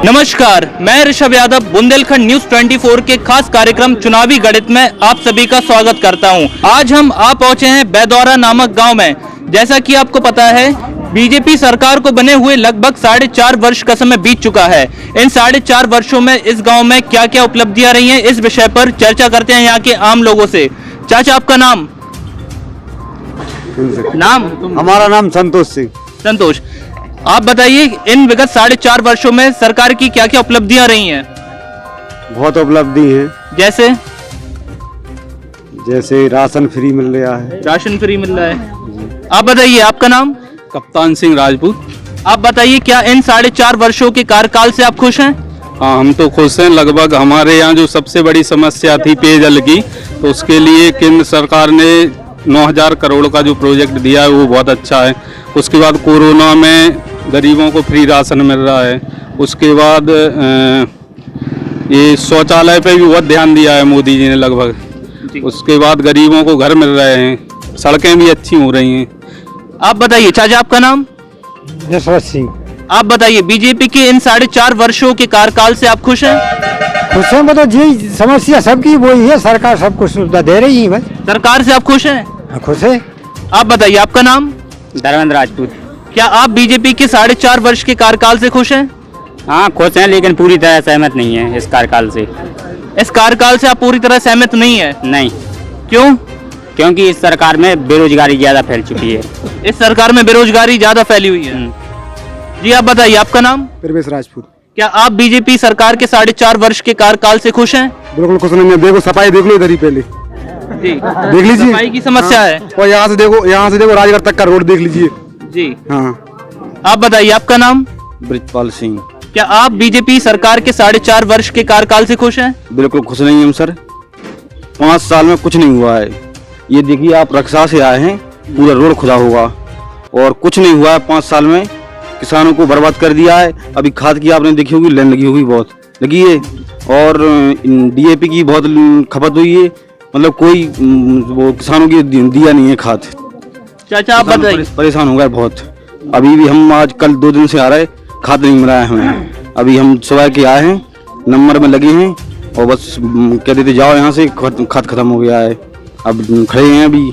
नमस्कार, मैं ऋषभ यादव बुंदेलखंड न्यूज 24 के खास कार्यक्रम चुनावी गणित में आप सभी का स्वागत करता हूं। आज हम आ पहुंचे हैं बैदौरा नामक गांव में। जैसा कि आपको पता है, बीजेपी सरकार को बने हुए लगभग 4.5 वर्ष का समय बीत चुका है। इन 4.5 वर्षों में इस गांव में क्या क्या उपलब्धियां रही हैं, इस विषय पर चर्चा करते हैं यहाँ के आम लोगों से। चाचा, आपका नाम? हमारा नाम संतोष सिंह। संतोष, आप बताइए, इन विगत 4.5 वर्षों में सरकार की क्या क्या उपलब्धियां रही हैं? बहुत उपलब्धि हैं। जैसे राशन फ्री मिल रहा है। राशन फ्री मिल रहा है। आप बताइए, आपका नाम? कप्तान सिंह राजपूत। आप बताइए, क्या इन 4.5 वर्षों के कार्यकाल से आप खुश हैं? हाँ, हम तो खुश हैं। लगभग हमारे यहाँ जो सबसे बड़ी समस्या थी पेयजल की, तो उसके लिए केंद्र सरकार ने 9,000 करोड़ का जो प्रोजेक्ट दिया है वो बहुत अच्छा है। उसके बाद कोरोना में गरीबों को फ्री राशन मिल रहा है। उसके बाद ये शौचालय पे भी बहुत ध्यान दिया है मोदी जी ने लगभग। उसके बाद गरीबों को घर मिल रहे हैं, सड़कें भी अच्छी हो रही हैं। आप बताइए चाचा, आपका नाम? यशवंत सिंह। आप बताइए, बीजेपी के इन 4.5 वर्षों के कार्यकाल से आप खुश हैं? खुश हैं, मतलब जी समस्या सबकी वही है, सरकार सबको सुविधा दे रही है। बस सरकार से आप खुश हैं? खुश है। आप बताइए, आपका नाम? धर्मेंद्र राजपूत। क्या आप बीजेपी के 4.5 वर्ष के कार्यकाल से खुश हैं? हाँ, खुश हैं, लेकिन पूरी तरह सहमत नहीं है इस कार्यकाल से। इस कार्यकाल से आप पूरी तरह सहमत नहीं है? नहीं। क्यों? क्योंकि इस सरकार में बेरोजगारी ज्यादा फैल चुकी है। इस सरकार में बेरोजगारी ज्यादा फैली हुई है। जी, आप बताइए, आपका नाम? प्रवेश राजपूत। क्या आप बीजेपी सरकार के 4.5 वर्ष के कार्यकाल से खुश हैं? बिल्कुल खुश नहीं है। देखो सफाई देख लो इधर ही पहले जी, देख लीजिए, सफाई की समस्या है। और यहाँ से देखो राजगढ़ तक का रोड देख लीजिए। जी हाँ। आप बताइए, आपका नाम? ब्रिजपाल सिंह। क्या आप बीजेपी सरकार के 4.5 वर्ष के कार्यकाल से खुश हैं? बिल्कुल खुश नहीं हम सर। 5 साल में कुछ नहीं हुआ है। ये देखिए, आप रक्षा से आए हैं, पूरा रोड खुदा होगा और कुछ नहीं हुआ है 5 साल में। किसानों को बर्बाद कर दिया है। अभी खाद की आपने देखी होगी, लाइन लगी होगी, बहुत लगी है। और DAP की बहुत खपत हुई है। मतलब कोई वो किसानों की दिया नहीं है खाद। चाचा, आप बताइए। परेशान हो गए बहुत। अभी भी हम आज कल 2 दिन से आ रहे, खाद नहीं मिला है हमें। अभी हम सुबह के आए हैं, नंबर में लगे हैं और बस कह देते जाओ यहाँ से, खाद खत्म हो गया है। अब खड़े हैं, अभी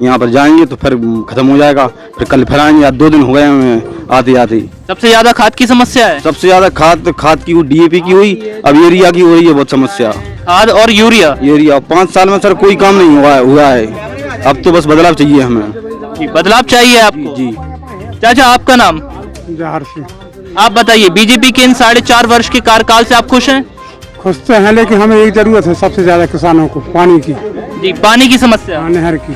यहाँ पर जाएंगे तो फिर खत्म हो जाएगा, फिर कल फिर आएंगे। 2 दिन हो गए हमें आते आते। सबसे ज्यादा खाद की समस्या है? सबसे ज्यादा खाद की DAP की हुई, अब यूरिया की हो रही है बहुत समस्या। खाद और यूरिया 5 साल में सर कोई काम नहीं हुआ है। अब तो बस बदलाव चाहिए हमें। जी, बदलाव चाहिए आपको? जी। चाचा, आपका नाम? जहर सिंह। आप बताइए, बीजेपी के इन 4.5 वर्ष के कार्यकाल से आप खुश हैं? खुश तो हैं, लेकिन हमें एक जरूरत है सबसे ज्यादा किसानों को, पानी की। जी, पानी की समस्या। नहर की।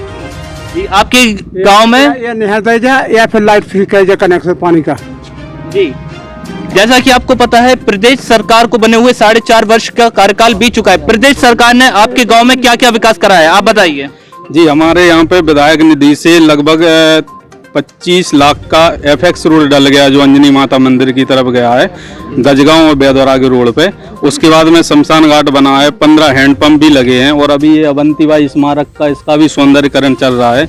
जी, आपके गांव में या नहर दे जाए या फिर लाइट फ्री कर जाए कनेक्शन पानी का। जी, जैसा कि आपको पता है, प्रदेश सरकार को बने हुए 4.5 वर्ष का कार्यकाल बीत चुका है। प्रदेश सरकार ने आपके गांव में क्या क्या विकास कराया है, आप बताइए। जी, हमारे यहाँ पे विधायक निधि से लगभग 25 लाख का FX रोड डल गया, जो अंजनी माता मंदिर की तरफ गया है, गजगांव और बैदौरा के रोड पे। उसके बाद में शमशान घाट बना है, 15 हैंडपंप भी लगे हैं और अभी ये अवंतीबाई स्मारक का इसका भी सौंदर्यीकरण चल रहा है।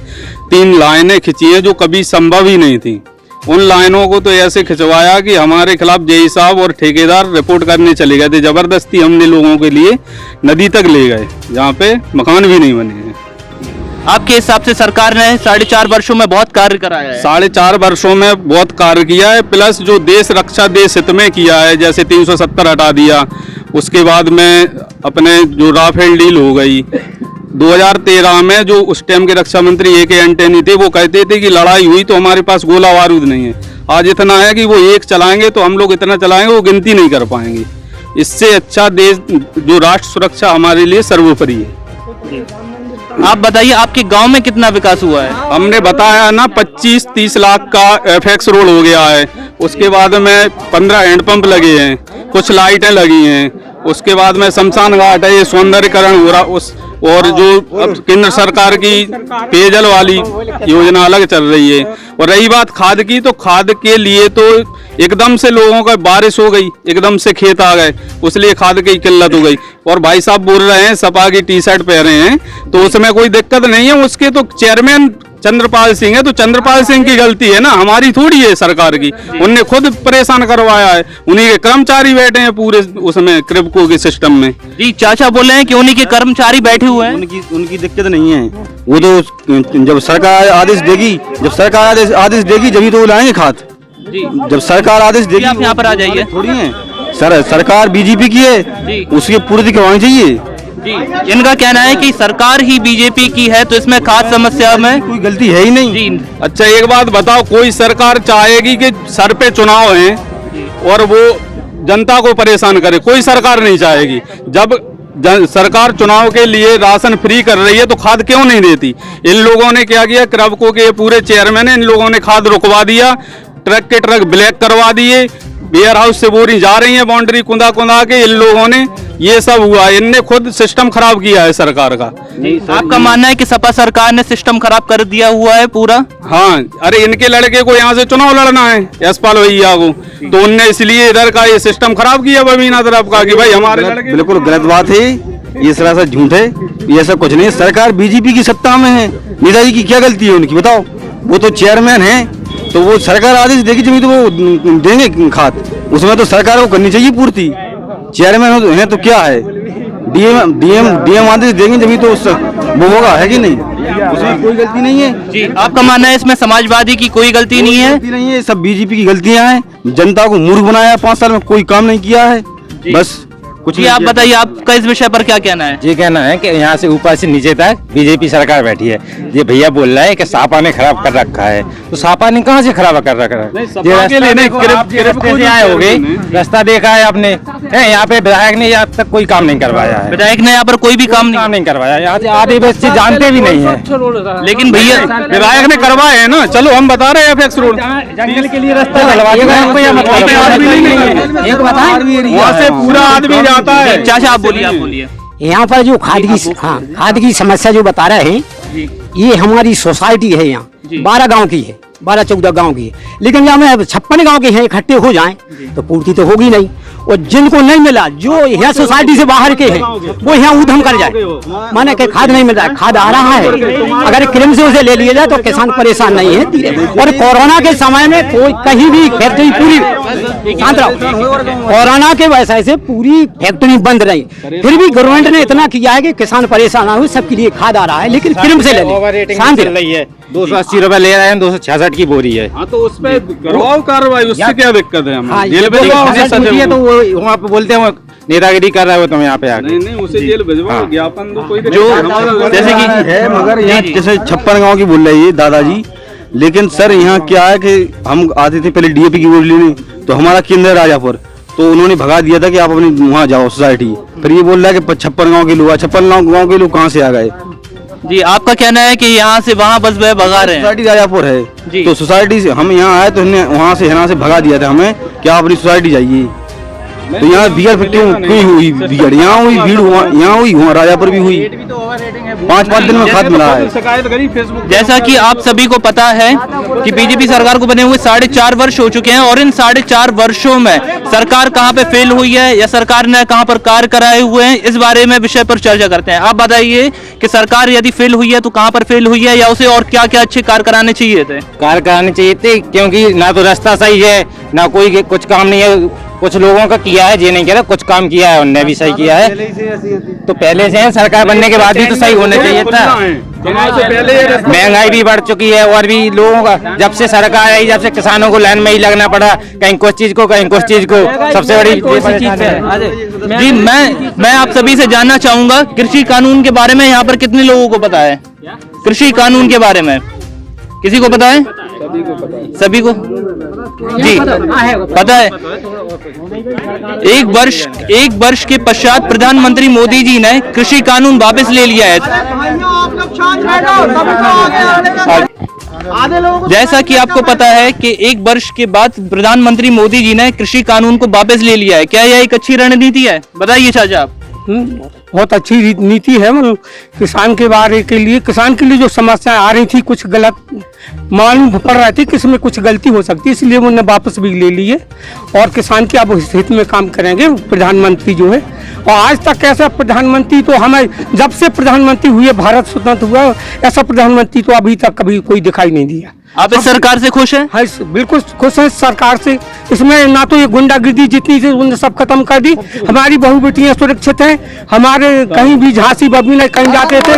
3 लाइनें खिंची हैं जो कभी संभव ही नहीं थी। उन लाइनों को तो ऐसे खिंचवाया कि हमारे खिलाफ JE साहब और ठेकेदार रिपोर्ट करने चले गए थे। जबरदस्ती हमने लोगों के लिए नदी तक ले गए, जहाँ पे मकान भी नहीं बने हैं। आपके हिसाब से सरकार ने 4.5 वर्षों में बहुत कार्य कराया है? 4.5 वर्षों में बहुत कार्य किया है, प्लस जो देश रक्षा देश हित में किया है, जैसे 370 हटा दिया। उसके बाद में अपने जो राफेल डील हो गई। 2013 में जो उस टाइम के रक्षा मंत्री AK एंटनी थे, वो कहते थे कि लड़ाई हुई तो हमारे पास गोला बारूद नहीं है। आज इतना है कि वो एक चलाएंगे तो हम लोग इतना चलाएंगे वो गिनती नहीं कर पाएंगे। इससे अच्छा देश जो राष्ट्र सुरक्षा हमारे लिए सर्वोपरि है। आप बताइए, आपके गांव में कितना विकास हुआ है? हमने बताया ना, 25-30 लाख का FX रोड हो गया है। उसके बाद में 15 हैंडपंप लगे हैं, कुछ लाइटें लगी हैं। उसके बाद में शमशान घाट है, ये सौंदर्यीकरण हो रहा। और जो अब केंद्र सरकार की पेयजल वाली योजना अलग चल रही है। और रही बात खाद की, तो खाद के लिए तो एकदम से लोगों का बारिश हो गई, एकदम से खेत आ गए, उसलिए खाद की किल्लत हो गई। और भाई साहब बोल रहे हैं सपा की T-शर्ट पहने हैं, तो उसमें कोई दिक्कत नहीं है। उसके तो चेयरमैन चंद्रपाल सिंह है तो चंद्रपाल सिंह की गलती है ना, हमारी थोड़ी है सरकार की। उनने खुद परेशान करवाया है, उन्हीं के कर्मचारी बैठे हैं पूरे उसमें क्रिप्को के सिस्टम में। जी चाचा बोल रहे हैं कि उन्हीं के कर्मचारी बैठे हुए हैं। उनकी दिक्कत नहीं है, वो तो जब सरकार आदेश देगी, जब सरकार आदेश देगी जब तो वो लाएंगे खाद। जब सरकार आदेश देगी। आप यहाँ पर आ जाइए। थोड़ी है सरकार बीजेपी की है, उसकी पूर्ति करवानी चाहिए। जी इनका कहना है कि सरकार ही बीजेपी की है तो इसमें खास समस्या में कोई गलती है ही नहीं। जी अच्छा एक बात बताओ, कोई सरकार चाहेगी कि सर पे चुनाव है और वो जनता को परेशान करे? कोई सरकार नहीं चाहेगी। जब सरकार चुनाव के लिए राशन फ्री कर रही है तो खाद क्यों नहीं देती? इन लोगों ने क्या किया, क्रिप्को के पूरे चेयरमैन, इन लोगों ने खाद रुकवा दिया, ट्रक के ट्रक ब्लैक करवा दिए, वेयर हाउस से बोरी जा रही है बाउंड्री कुंदा कुंदा के। इन लोगों ने ये सब हुआ, इनने खुद सिस्टम खराब किया है सरकार का। आपका मानना है कि सपा सरकार ने सिस्टम खराब कर दिया हुआ है पूरा? हाँ, अरे इनके लड़के को यहाँ से चुनाव लड़ना है, यशपाल भैया को, तो उनने इसलिए इधर का ये सिस्टम खराब किया बबीना तरफ का कि भाई हमारे लड़के। बिल्कुल गलत बात है ये, सरासर झूठ है, ये सब कुछ नहीं। सरकार बीजेपी की सत्ता में है, नेताजी की क्या गलती है उनकी बताओ? वो तो चेयरमैन है, तो वो सरकार आदेश देगी जब तो वो देंगे खाद, उसमें तो सरकार को करनी चाहिए पूर्ति। चेयरमैन है तो क्या है, डीएम आदेश देंगे जब तो वो होगा, है कि नहीं? उसमें कोई गलती नहीं है। जी आपका मानना है इसमें समाजवादी की कोई गलती नहीं है? गलती नहीं है, सब बीजेपी की गलतियां हैं। जनता को मूर्ख बनाया, 5 साल में कोई काम नहीं किया है, बस कुछ जी आप बताइए, आपका इस विषय पर क्या कहना है? ये कहना है कि यहाँ से ऊपर से नीचे तक बीजेपी सरकार बैठी है। ये भैया बोल रहा है कि सापा ने खराब कर रखा है, तो सापा ने कहाँ से खराब कर रखा है? ये आए होगे, रास्ता देखा है आपने? यहाँ पे विधायक ने यहाँ तक कोई काम नहीं करवाया है। विधायक ने यहाँ पर कोई भी काम नहीं करवाया, यहाँ से आधे बच्चे जानते भी नहीं है। लेकिन भैया विधायक ने करवाए है ना, चलो हम बता रहे हैं एफएक्स रोड जंगल के लिए रास्ता डलवा वहाँ से पूरा आदमी जाता है। चाचा आप बोलिए। यहाँ पर जो खाद की समस्या जो बता रहे हैं, ये हमारी सोसाइटी है, यहाँ 12 गांव की है, 12-14 गांव की है, लेकिन यहाँ में 56 गांव के हैं, इकट्ठे हो जाएं तो पूर्ति तो होगी नहीं। और जिनको नहीं मिला, जो यहाँ सोसाइटी से बाहर के हैं, वो यहाँ उधम कर जाए, माने कि खाद नहीं मिल रहा है। खाद आ रहा है, अगर क्रीम से उसे ले लिया जाए तो किसान परेशान नहीं है। और कोरोना के समय में कोई कहीं भी फैक्ट्री पूरी शांत रहो, कोरोना के वजह से पूरी फैक्ट्री बंद रही, फिर भी गवर्नमेंट ने इतना किया है कि किसान परेशान ना हो, सबके लिए खाद आ रहा है, लेकिन क्रीम से ले ली, शांति रही है। 280 रुपए ले रहे हैं, 266 की बोरी है। हाँ तो उस पे करवाओ कार्रवाई, उससे क्या दिक्कत है? हम जेल तो वहाँ पे बोलते हैं नेतागिरी कर रहे हो तुम यहाँ पे आके। नहीं उसे जेल भिजवाओ, ज्ञापन दो, कोई जो जैसे कि है, मगर यहाँ जैसे 56 गांव की बोल रही है दादाजी, लेकिन सर यहाँ क्या है कि हम आते थे पहले डीएपी की बोली लेने, तो हमारा केंद्र राजापुर, तो उन्होंने भगा दिया था कि आप अपनी वहाँ जाओ सोसाइटी। फिर ये बोल रहा है कि 56 गांव के लोग, 56 गांव के लोग कहाँ से आ गए? जी आपका कहना है कि यहाँ से वहाँ बस वह भगा रहे हैं? सोसाइटी राजापुर है, तो सोसाइटी से हम यहाँ आए तो वहाँ से भगा दिया था हमें, क्या अपनी सोसाइटी जाइए। तो यहाँ बियर फैक्ट्री हुई, बियर यहाँ हुई, भीड़ हुआ, यहाँ हुई, वहाँ राजापुर भी हुई। 5-5 दिन में खाद मिला है। जैसा कि आप सभी को पता है कि बीजेपी सरकार को बने हुए 4.5 वर्ष हो चुके हैं, और इन 4.5 वर्षों में सरकार कहां पे फेल हुई है या सरकार ने कहां पर कार्य कराए हुए हैं, इस बारे में विषय पर चर्चा करते हैं। आप बताइए कि सरकार यदि फेल हुई है तो कहां पर फेल हुई है, या उसे और क्या क्या अच्छे कार्य कराने चाहिए थे? कार्य कराने चाहिए थे, क्योंकि ना तो रास्ता सही है, ना कोई कुछ काम नहीं है। कुछ लोगों का किया है, ये नहीं कह रहा, कुछ काम किया है, उनने भी सही किया है। तो पहले से है, सरकार बनने के बाद भी तो सही होना चाहिए था। महंगाई भी बढ़ चुकी है, और भी लोगों का जब से सरकार आई, जब से किसानों को लाइन में ही लगना पड़ा, कहीं कुछ चीज को, कहीं कुछ चीज को। सबसे बड़ी चीज है। जी मैं आप सभी से जानना चाहूंगा, कृषि कानून के बारे में यहाँ पर कितने लोगों को पता है? कृषि कानून के बारे में किसी को पता है? सभी को जी पता है। एक वर्ष के पश्चात प्रधानमंत्री मोदी जी ने कृषि कानून वापस ले लिया है। जैसा कि आपको पता है कि 1 वर्ष के बाद प्रधानमंत्री मोदी जी ने कृषि कानून को वापस ले लिया है, क्या यह एक अच्छी रणनीति है? बताइए चाचा आप। बहुत अच्छी नीति है। मतलब किसान के बारे के लिए, किसान के लिए जो समस्याएं आ रही थी, कुछ गलत मालूम पड़ रहा थी कि इसमें कुछ गलती हो सकती है, इसलिए उन्होंने वापस भी ले लिए और किसान के अब हित में काम करेंगे प्रधानमंत्री जो है। और आज तक ऐसा प्रधानमंत्री तो हमें जब से प्रधानमंत्री हुए, भारत स्वतंत्र हुआ, ऐसा प्रधानमंत्री तो अभी तक कभी कोई दिखाई नहीं दिया। आप इस सरकार से खुश हैं? हाँ, बिल्कुल खुश हैं सरकार से। इसमें ना तो ये गुंडागिर्दी जितनी थी उन्होंने सब खत्म कर दी। हमारी बहू बेटियां सुरक्षित हैं। हमारे कहीं भी झांसी बबी नहीं कहीं जाते थे,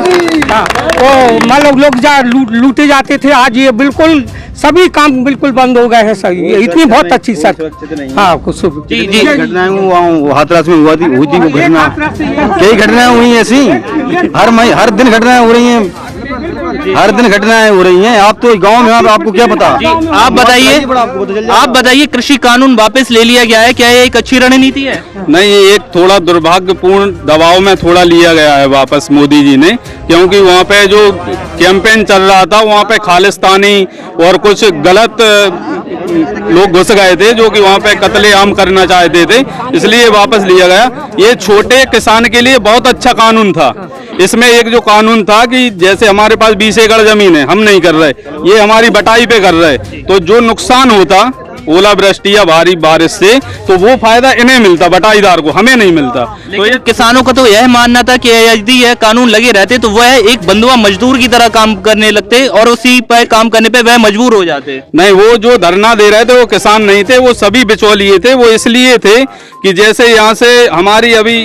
हाँ, वो मतलब लोग लूटे जाते थे। आज ये बिल्कुल सभी काम बिल्कुल बंद हो गए हैं। सही इतनी बहुत अच्छी सर, हाँ कुछ जी जी घटनाएं हाथरस में हुई थी वो घटना, कई घटनाएं हुई ऐसी, हर दिन घटनाएं हो रही हैं, हर दिन घटनाएं हो रही हैं। आप तो गांव में, आपको क्या पता? आप बताइए कृषि कानून वापस ले लिया गया है, क्या ये एक अच्छी रणनीति है? नहीं, ये एक थोड़ा दुर्भाग्यपूर्ण दबाव में थोड़ा लिया गया है वापस मोदी जी ने, क्योंकि वहाँ पे जो कैंपेन चल रहा था वहाँ पे खालिस्तानी और कुछ गलत लोग घुस गए थे जो कि वहाँ पे कत्लेआम करना चाहते थे, इसलिए वापस लिया गया। ये छोटे किसान के लिए बहुत अच्छा कानून था। इसमें एक जो कानून था कि जैसे हमारे पास 20 एकड़ जमीन है, हम नहीं कर रहे, ये हमारी बटाई पे कर रहे, तो जो नुकसान होता ओलावृष्टि या भारी बारिश से, तो वो फायदा इन्हें मिलता, बटाईदार को, हमें नहीं मिलता। तो ये किसानों का तो यह मानना था कि यदि यह कानून लगे रहते तो वह एक बंधुआ मजदूर की तरह काम करने लगते और उसी पर काम करने पे वह मजबूर हो जाते। नहीं, वो जो धरना दे रहे थे वो किसान नहीं थे, वो सभी बिचौलिए थे। वो इसलिए थे कि जैसे यहाँ से हमारी अभी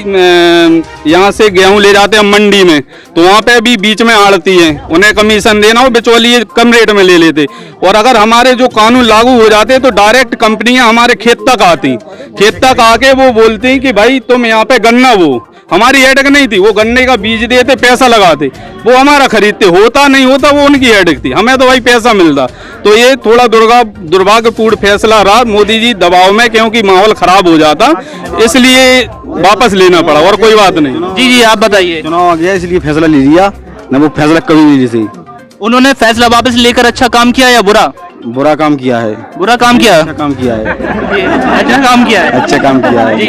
यहाँ से गेहूं ले जाते हैं मंडी में, तो वहाँ पे अभी बीच में आड़ती है, उन्हें कमीशन देना, वो बिचौलिए कम रेट में ले लेते। और अगर हमारे जो कानून लागू हो जाते तो डायरेक्ट कंपनियां हमारे खेत तक आती, खेत तक आके वो बोलती कि भाई तुम यहाँ पे गन्ना, वो हमारी हेडेक नहीं थी, वो गन्ने का बीज देते, पैसा लगाते, वो हमारा खरीदते, होता नहीं होता वो उनकी हेडेक थी, हमें तो भाई पैसा मिलता। तो ये थोड़ा दुर्भाग्यपूर्ण फैसला रहा मोदी जी दबाव में, क्योंकि माहौल खराब हो जाता, इसलिए वापस लेना पड़ा, और कोई बात नहीं। जी जी आप बताइए। चुनाव आ गया इसलिए फैसला ले लिया, न वो फैसला कभी नहीं ली थी। उन्होंने फैसला वापस लेकर अच्छा काम किया या बुरा? बुरा काम किया है। बुरा काम किया? अच्छा काम किया है। अच्छा काम किया है। अच्छा काम किया है जी।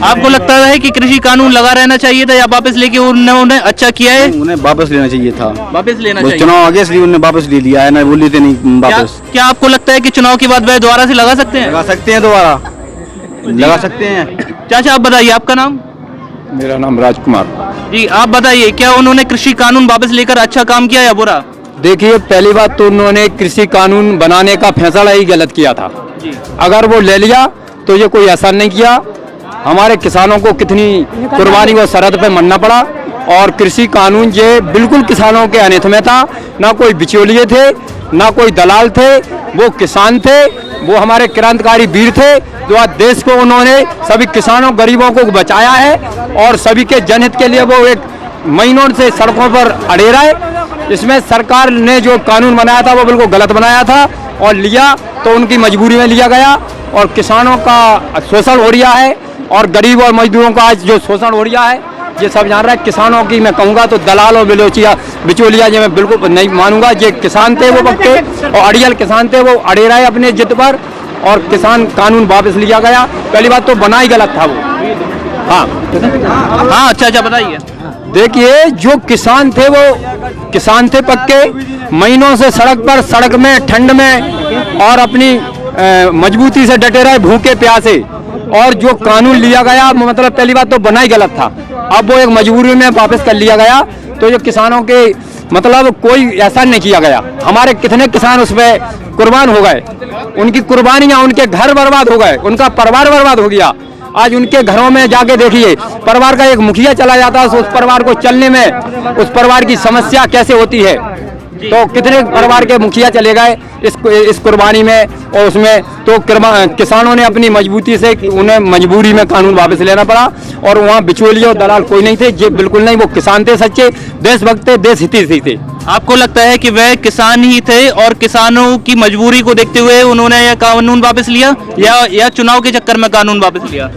आपको लगता है कि कृषि कानून लगा रहना चाहिए था या वापस लेके उन्होंने अच्छा किया है? उन्हें वापस लेना चाहिए था। वापस लेना चाहिए। चुनाव आ गया इसलिए उन्होंने वापस ले लिया है, ना वो लेते नहीं वापस। क्या आपको लगता है कि चुनाव के बाद वह दोबारा से लगा सकते हैं? लगा सकते हैं, दोबारा लगा सकते हैं। चाचा आप बताइए, आपका नाम? मेरा नाम राजकुमार। जी आप बताइए, क्या उन्होंने कृषि कानून वापस लेकर अच्छा काम किया या बुरा? देखिए, पहली बात तो उन्होंने कृषि कानून बनाने का फैसला ही गलत किया था। अगर वो ले लिया तो ये कोई ऐसा नहीं किया। हमारे किसानों को कितनी कुर्बानी को सरहद पे मरना पड़ा, और कृषि कानून ये बिल्कुल किसानों के अनित में था। ना कोई बिचौलिए थे, ना कोई दलाल थे, वो किसान थे, वो हमारे क्रांतिकारी वीर थे, जो आज देश को उन्होंने सभी किसानों गरीबों को बचाया है, और सभी के जनहित के लिए वो एक महीनों से सड़कों पर अड़े रहे। इसमें सरकार ने जो कानून बनाया था वो बिल्कुल गलत बनाया था, और लिया तो उनकी मजबूरी में लिया गया, और किसानों का शोषण हो रहा है, और गरीब और मजदूरों का आज जो शोषण हो रहा है ये सब जान रहा है। किसानों की मैं कहूँगा तो दलाल और बिचौलिया ये मैं बिल्कुल नहीं मानूंगा। ये किसान थे वो पक्के, और अड़ियल किसान थे, वो अड़े रहे अपने जिद पर, और किसान कानून वापस लिया गया। पहली बात तो बना ही गलत था वो। हाँ अच्छा बताइए। देखिए, जो किसान थे वो किसान थे पक्के, महीनों से सड़क में ठंड में और अपनी मजबूती से डटे रहे, भूखे प्यासे। और जो कानून लिया गया मतलब पहली बात तो बना ही गलत था, अब वो एक मजबूरी में वापस कर लिया गया। तो जो किसानों के मतलब कोई ऐसा नहीं किया गया। हमारे कितने किसान उसमें कुर्बान हो गए, उनकी कुर्बानियाँ, उनके घर बर्बाद हो गए, उनका परिवार बर्बाद हो गया। आज उनके घरों में जाके देखिए, परिवार का एक मुखिया चला जाता है, उस परिवार को चलने में उस परिवार की समस्या कैसे होती है। तो कितने परिवार के मुखिया चले गए इस कुर्बानी में, और उसमें तो किसानों ने अपनी मजबूती से उन्हें मजबूरी में कानून वापस लेना पड़ा। और वहाँ बिचौलिए और दलाल कोई नहीं थे, ये बिल्कुल नहीं, वो किसान थे, सच्चे देशभक्त थे, देश हितैषी थे। आपको लगता है कि वह किसान ही थे और किसानों की मजबूरी को देखते हुए उन्होंने यह कानून वापस लिया, या चुनाव के चक्कर में कानून वापस लिया?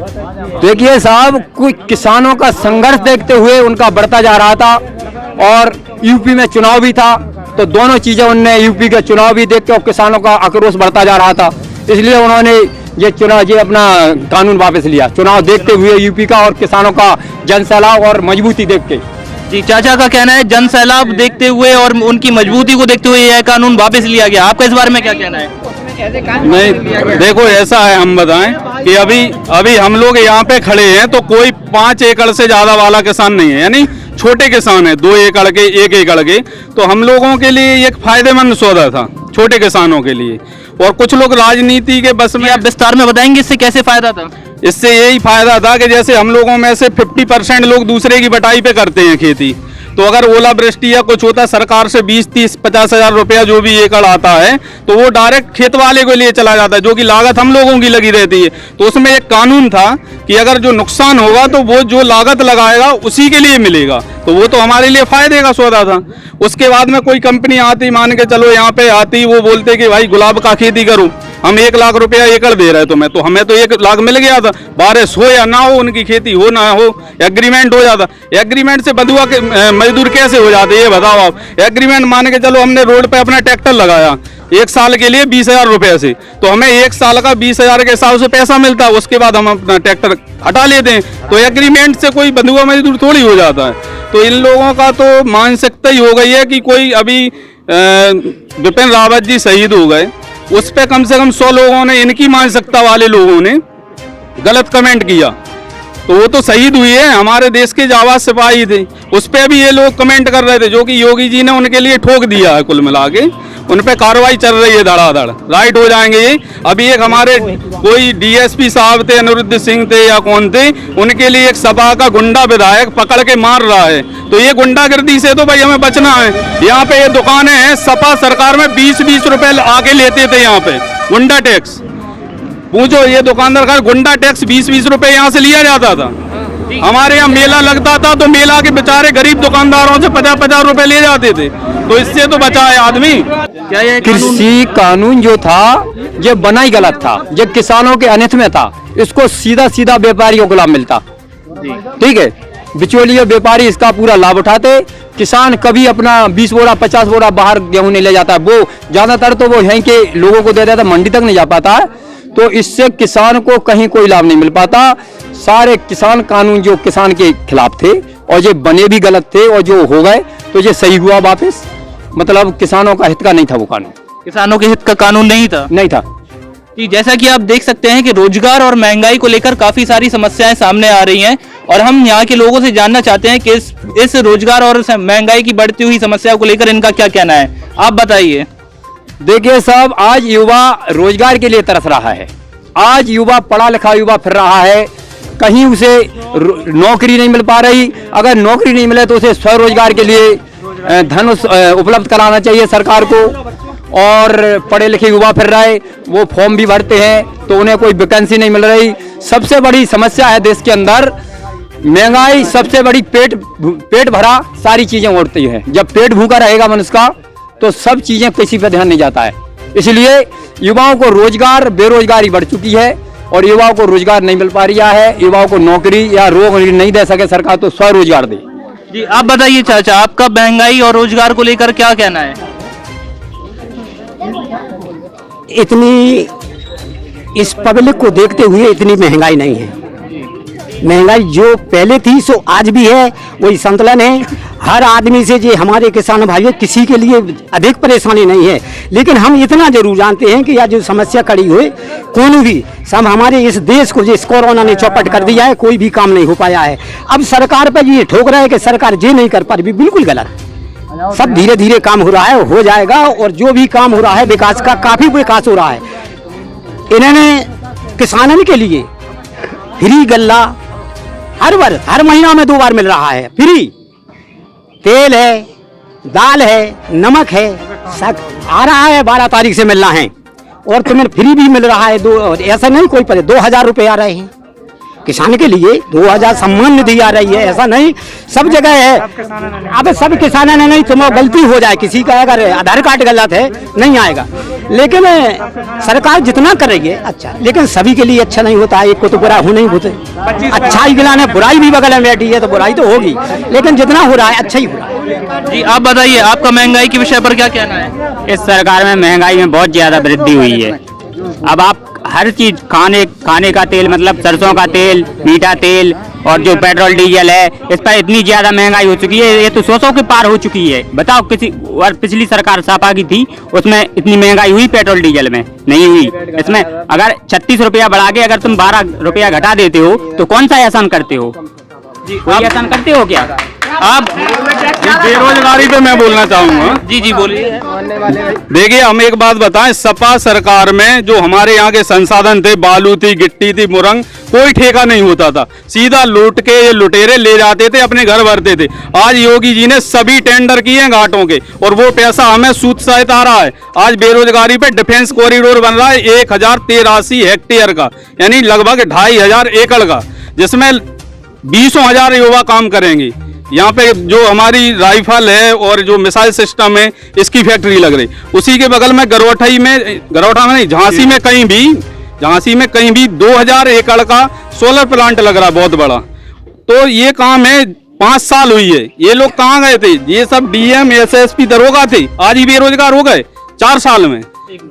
देखिए साहब, कुछ किसानों का संघर्ष देखते हुए उनका बढ़ता जा रहा था, और यूपी में चुनाव भी था, तो दोनों चीजें उनने यूपी के चुनाव भी देख के और किसानों का आक्रोश बढ़ता जा रहा था, इसलिए उन्होंने ये अपना कानून वापस लिया, चुनाव देखते हुए यूपी का, और किसानों का जन सैलाब और मजबूती देख के। जी चाचा का कहना है जन सैलाब देखते हुए और उनकी मजबूती को देखते हुए यह कानून वापस लिया गया। आपका इस बारे में क्या कहना है? नहीं देखो, ऐसा है, हम बताएं कि अभी हम लोग यहाँ पे खड़े हैं तो कोई 5 एकड़ से ज्यादा वाला किसान नहीं है, यानी छोटे किसान है, 2 एकड़ के, 1 एकड़ के, तो हम लोगों के लिए एक फायदेमंद सौदा था छोटे किसानों के लिए। और कुछ लोग राजनीति के बस में, आप विस्तार में बताएंगे इससे कैसे फायदा था? इससे यही फायदा था कि जैसे हम लोगों में से 50% लोग दूसरे की बटाई पे करते हैं खेती, तो अगर ओलावृष्टि या कुछ होता सरकार से 20, 30, 50 हजार रुपया जो भी एकड़ आता है तो वो डायरेक्ट खेत वाले के लिए चला जाता है, जो कि लागत हम लोगों की लगी रहती है। तो उसमें एक कानून था कि अगर जो नुकसान होगा तो वो जो लागत लगाएगा उसी के लिए मिलेगा, तो वो तो हमारे लिए फायदे का सौदा था। उसके बाद में कोई कंपनी आती, मान के चलो यहाँ पे आती, वो बोलते कि भाई गुलाब का खेती करूँ, हम 1 लाख रुपया एकड़ दे रहे तुम्हें, तो हमें तो 1 लाख मिल गया था, बारिश हो या ना हो, उनकी खेती हो ना हो, एग्रीमेंट हो जाता। एग्रीमेंट से बंधुआ के मजदूर कैसे हो जाते ये बताओ आप। एग्रीमेंट मान के चलो हमने रोड पे अपना ट्रैक्टर लगाया 1 साल के लिए 20,000 रुपये से, तो हमें 1 साल का 20,000 के हिसाब से पैसा मिलता है, उसके बाद हम अपना ट्रैक्टर हटा लेते हैं, तो एग्रीमेंट से कोई बंधुआ मजदूर थोड़ी हो जाता है। तो इन लोगों का तो मानसिकता ही हो गई है कि कोई अभी बिपिन रावत जी शहीद हो गए, उस पे कम से कम 100 लोगों ने, इनकी मानसिकता वाले लोगों ने गलत कमेंट किया, तो वो तो शहीद हुई है, हमारे देश के जाबाज सिपाही थे, उस पे भी ये लोग कमेंट कर रहे थे, जो कि योगी जी ने उनके लिए ठोक दिया है। कुल मिला के उन पे कार्रवाई चल रही है धड़ाधड़, राइट हो जाएंगे ये। अभी एक हमारे कोई डीएसपी साहब थे, अनिरुद्ध सिंह थे या कौन थे, उनके लिए एक सपा का गुंडा विधायक पकड़ के मार रहा है, तो ये गुंडागर्दी से तो भाई हमें बचना है। यहाँ पे ये दुकानें हैं, सपा सरकार में 20-20 रुपए आके लेते थे यहाँ पे गुंडा टैक्स, पूछो ये दुकानदार का गुंडा टैक्स 20-20 रुपए यहाँ से लिया जाता था। हमारे यहाँ मेला लगता था तो मेला के बेचारे गरीब दुकानदारों से 50-50 रुपए ले जाते थे, तो इससे तो बचा है आदमी। क्या ये कृषि कानून जो था ये बना ही गलत था, ये किसानों के अनित में था, इसको सीधा सीधा व्यापारियों को लाभ मिलता, ठीक है, बिचौलिए व्यापारी इसका पूरा लाभ उठाते। किसान कभी अपना 20 बोरा 50 बोरा बाहर गेहूं नहीं ले जाता, वो ज्यादातर तो वो यहीं के लोगों को दे देता, मंडी तक नहीं जा पाता है, तो इससे किसान को कहीं कोई लाभ नहीं मिल पाता। सारे किसान कानून जो किसान के खिलाफ थे और ये बने भी गलत थे, और जो हो गए तो ये सही हुआ वापस, मतलब किसानों का हित का नहीं था वो कानून, किसानों के हित का कानून नहीं था? नहीं था जी, जैसा कि आप देख सकते हैं कि रोजगार और महंगाई को लेकर काफी सारी समस्याएं सामने आ रही हैं, और हम यहाँ के लोगों से जानना चाहते हैं कि इस रोजगार और महंगाई की बढ़ती हुई समस्या को लेकर इनका क्या कहना है। आप बताइए। देखिए साहब, आज युवा रोजगार के लिए तरस रहा है, आज युवा पढ़ा लिखा युवा फिर रहा है, कहीं उसे नौकरी नहीं मिल पा रही, अगर नौकरी नहीं मिले तो उसे स्वरोजगार के लिए धन उपलब्ध कराना चाहिए सरकार को। और पढ़े लिखे युवा फिर रहे, वो फॉर्म भी भरते हैं तो उन्हें कोई वैकेंसी नहीं मिल रही। सबसे बड़ी समस्या है देश के अंदर महंगाई, सबसे बड़ी पेट भरा सारी चीजें उड़ती है। जब पेट भूखा रहेगा मनुष्य का तो सब चीजें किसी पे ध्यान नहीं जाता है, इसलिए युवाओं को रोजगार, बेरोजगारी बढ़ चुकी है और युवाओं को रोजगार नहीं मिल पा रहा है। युवाओं को नौकरी या रोजगार नहीं दे सके सरकार तो स्वरोजगार दे। जी, आप बताइए चाचा, आपका महंगाई और रोजगार को लेकर क्या कहना है? इतनी इस पब्लिक को देखते हुए इतनी महंगाई नहीं है, महंगाई जो पहले थी सो आज भी है, वही संतुलन है। हर आदमी से जो हमारे किसान भाइयों किसी के लिए अधिक परेशानी नहीं है, लेकिन हम इतना जरूर जानते हैं कि यह जो समस्या खड़ी हुई कौन भी सब हमारे इस देश को जिस कोरोना ने चौपट कर दिया है, कोई भी काम नहीं हो पाया है। अब सरकार पर ये ठोक रहा है कि सरकार ये नहीं कर पा रही, बिल्कुल गलत। सब धीरे धीरे काम हो रहा है, हो जाएगा, और जो भी काम हो रहा है विकास का काफी विकास हो रहा है। इन्होंने किसानों के लिए फ्री गल्ला हर महीना में 2 बार मिल रहा है, फ्री तेल है, दाल है, नमक है, सब आ रहा है, 12 तारीख से मिलना है, और तुम्हें फ्री भी मिल रहा है। ऐसा नहीं कोई पर 2000 रुपये आ रहे हैं किसान के लिए, 2000 सम्मान निधि आ रही है, ऐसा नहीं सब जगह है। अब सब किसानों ने नहीं, तुम्हें गलती हो जाए किसी का, अगर आधार कार्ड गलत है नहीं आएगा, लेकिन सरकार जितना कर रही है अच्छा, लेकिन सभी के लिए अच्छा नहीं होता है। एक को तो बुरा हो नहीं होते, अच्छाई गिलाने बुराई भी बगल में बैठी है तो बुराई तो होगी, लेकिन जितना हो रहा है अच्छा ही हो रहा है। जी, आप बताइए, आपका महंगाई के विषय पर क्या कहना है? इस सरकार में महंगाई में बहुत ज्यादा वृद्धि हुई है। अब आप हर चीज खाने का तेल, मतलब सरसों का तेल, मीठा तेल और जो पेट्रोल डीजल है, इस पर इतनी ज्यादा महंगाई हो चुकी है, ये तो 100 के पार हो चुकी है। बताओ, किसी और पिछली सरकार सपा की थी, उसमें इतनी महंगाई हुई पेट्रोल डीजल में? नहीं हुई। इसमें अगर 36 रुपया बढ़ा के अगर तुम 12 रुपया घटा देते हो तो कौन सा एहसान करते हो? कोई ऐसा करते हो क्या? आप बेरोजगारी पे मैं बोलना चाहूंगा। जी बोलिए। देखिए, हम एक बात बताएं, सपा सरकार में जो हमारे यहाँ के संसाधन थे, बालू थी, गिट्टी थी, मुरंग, कोई ठेका नहीं होता था, सीधा लूट के ये लुटेरे ले जाते थे, अपने घर भरते थे। आज योगी जी ने सभी टेंडर किए हैं घाटों के, और वो पैसा हमें सूद सहित आ रहा है। आज बेरोजगारी पे डिफेंस कॉरिडोर बन रहा है 1083 हेक्टेयर का, यानी लगभग 2500 एकड़ का, जिसमें 20,000 युवा काम करेंगे। यहाँ पे जो हमारी राइफल है और जो मिसाइल सिस्टम है, इसकी फैक्ट्री लग रही। उसी के बगल में गरोठा में नहीं, झांसी में कहीं भी 2000 एकड़ का सोलर प्लांट लग रहा है, बहुत बड़ा। तो ये काम है, 5 साल हुई है। ये लोग कहाँ गए थे? ये सब डीएम एसएसपी दरोगा थे, आज ही बेरोजगार हो गए 4 साल में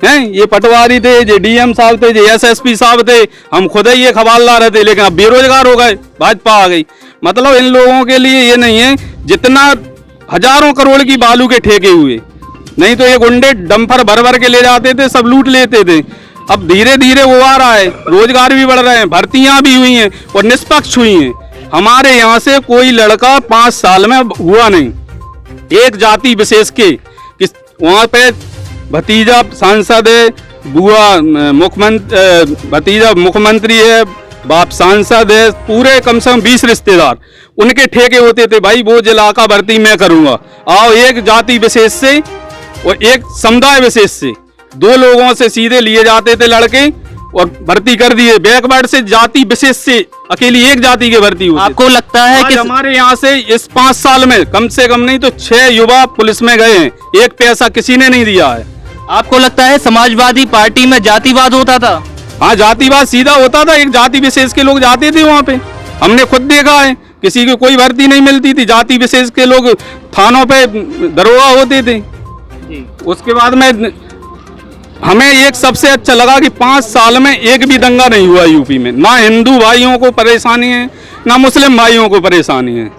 हैं। ये पटवारी थे, ये डीएम साहब थे, ये एसएसपी साहब थे, हम खुद ही ये खबालदार थे, लेकिन अब बेरोजगार हो गए, भाजपा आ गई। मतलब इन लोगों के लिए ये नहीं है, जितना हजारों करोड़ की बालू के ठेके हुए, नहीं तो ये गुंडे डंपर भर भर के ले जाते थे, सब लूट लेते थे। अब धीरे धीरे वो आ रहा है, रोजगार भी बढ़ रहे हैं, भर्तियां भी हुई हैं और निष्पक्ष हुई हैं। हमारे यहाँ से कोई लड़का 5 साल में हुआ नहीं, एक जाति विशेष के। वहाँ पे भतीजा सांसद है, बुआ भतीजा मुख्यमंत्री है, बाप सांसद है, पूरे कम से कम 20 रिश्तेदार, उनके ठेके होते थे। भाई वो जिला का भर्ती मैं करूंगा, आओ एक जाति विशेष से और एक समुदाय विशेष से 2 लोगों से सीधे लिए जाते थे लड़के और भर्ती कर दिए। बैकवर्ड से जाति विशेष से अकेली एक जाति के भर्ती हुई। आपको लगता है कि हमारे यहाँ से इस 5 साल में कम से कम नहीं तो 6 युवा पुलिस में गए हैं, एक पैसा किसी ने नहीं दिया है। आपको लगता है समाजवादी पार्टी में जातिवाद होता था? हाँ, जातिवाद सीधा होता था, एक जाति विशेष के लोग जाते थे वहाँ पे, हमने खुद देखा है। किसी की कोई भर्ती नहीं मिलती थी, जाति विशेष के लोग थानों पे दरोगा होते थे। उसके बाद में हमें एक सबसे अच्छा लगा कि 5 साल में एक भी दंगा नहीं हुआ यूपी में, ना हिंदू भाइयों को परेशानी है ना मुस्लिम भाइयों को परेशानी है।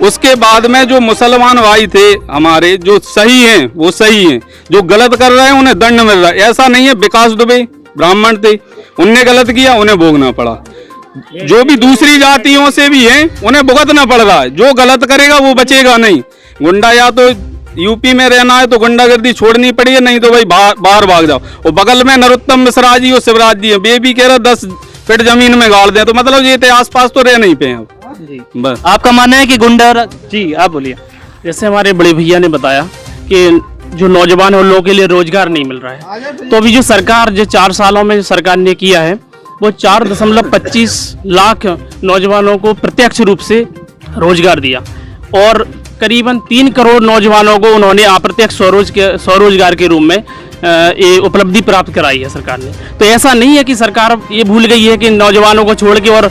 उसके बाद में जो मुसलमान भाई थे हमारे, जो सही हैं वो सही हैं, जो गलत कर रहे हैं उन्हें दंड मिल रहा है। ऐसा नहीं है विकास दुबे ब्राह्मण थे, उनने गलत किया, उन्हें भोगना पड़ा। जो भी दूसरी जातियों से भी हैं उन्हें भुगतना पड़ रहा है। जो गलत करेगा वो बचेगा नहीं। गुंडा या तो यूपी में रहना है तो गुंडागर्दी छोड़नी पड़ी है, नहीं तो भाई बाहर भाग जाओ। और बगल में नरोत्तम मिश्रा जी और शिवराज जी है, वे भी कह रहे 10 फीट जमीन में गाड़ दें, तो मतलब ये आस पास तो रह नहीं पे। बस आपका मानना है कि गुंडा? जी आप बोलिए। जैसे हमारे बड़े भैया ने बताया कि जो नौजवान है उन लोगों के लिए रोजगार नहीं मिल रहा है, तो अभी जो सरकार जो 4 सालों में जो सरकार ने किया है वो 4.25 लाख नौजवानों को प्रत्यक्ष रूप से रोजगार दिया और करीबन 3 करोड़ नौजवानों को उन्होंने अप्रत्यक्ष स्वरोजगार के रूप में ये उपलब्धि प्राप्त कराई है सरकार ने। तो ऐसा नहीं है कि सरकार ये भूल गई है कि नौजवानों को छोड़ के और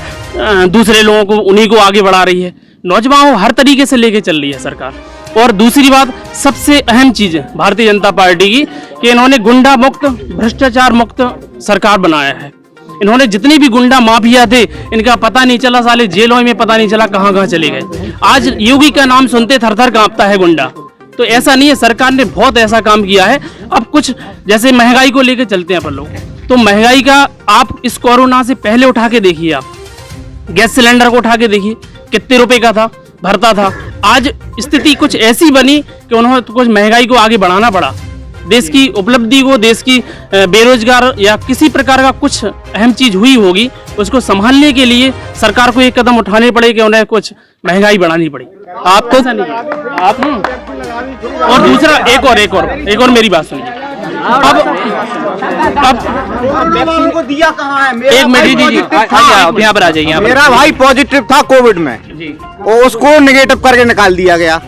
दूसरे लोगों को उन्हीं को आगे बढ़ा रही है। नौजवानों हर तरीके से लेके चल रही है सरकार। और दूसरी बात, सबसे अहम चीज़ है भारतीय जनता पार्टी की कि इन्होंने गुंडा मुक्त, भ्रष्टाचार मुक्त सरकार बनाया है। इन्होंने जितने भी गुंडा माफिया थे इनका पता नहीं चला, साले जेलों में पता नहीं चला कहाँ कहाँ चले गए। आज योगी का नाम सुनते थर थर कांपता है गुंडा। तो ऐसा नहीं है, सरकार ने बहुत ऐसा काम किया है। अब कुछ जैसे महंगाई को लेकर चलते हैं अपन लोग, तो महंगाई का आप इस कोरोना से पहले उठा के देखिए, आप गैस सिलेंडर को उठा के देखिए कितने रुपए का था, भरता था। आज स्थिति कुछ ऐसी बनी कि उन्होंने तो कुछ महंगाई को आगे बढ़ाना पड़ा। देश की उपलब्धि को, देश की बेरोजगार या किसी प्रकार का कुछ अहम चीज हुई होगी, उसको संभालने के लिए सरकार को एक कदम उठाने पड़े कि उन्हें कुछ महंगाई बढ़ानी पड़ी। आपको आप और दूसरा एक और मेरी बात सुनिए। अब को दिया कहाँ है? एक मिनट जी, यहाँ पर आ जाइए। मेरा भाई पॉजिटिव था कोविड में और उसको नेगेटिव करके निकाल दिया गया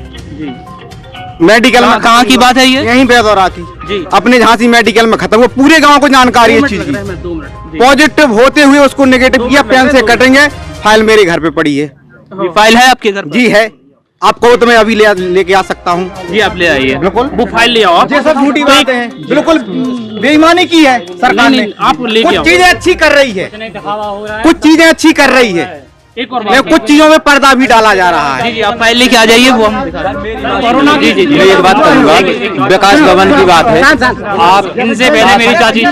मेडिकल में। कहाँ की बात है ये? यहीं बेदौरा की जी, अपने झांसी मेडिकल में खत्म। वो पूरे गांव को जानकारी है इस चीज की। पॉजिटिव होते हुए उसको नेगेटिव किया, पेन से कटेंगे। फाइल मेरे घर पे पड़ी है। ये फाइल है आपके घर? जी है। आप कहो तो मैं अभी लेके आ सकता हूँ। जी आप ले आइए, बिल्कुल। वो फाइल ले आओ। ये सब झूठी बातें हैं, बिल्कुल बेईमानी की है सरकार ने। आप लेके कुछ चीजें अच्छी कर रही है, कुछ चीजें अच्छी कर रही है, एक और में कुछ चीजों में पर्दा भी डाला जा रहा है। जी आप फाइल लेके आ जाइए, वो हम दिखा रहे हैं। कोरोना की मैं एक बात करूंगा, विकास भवन की बात है, आप इनसे पहले मेरी चाची एक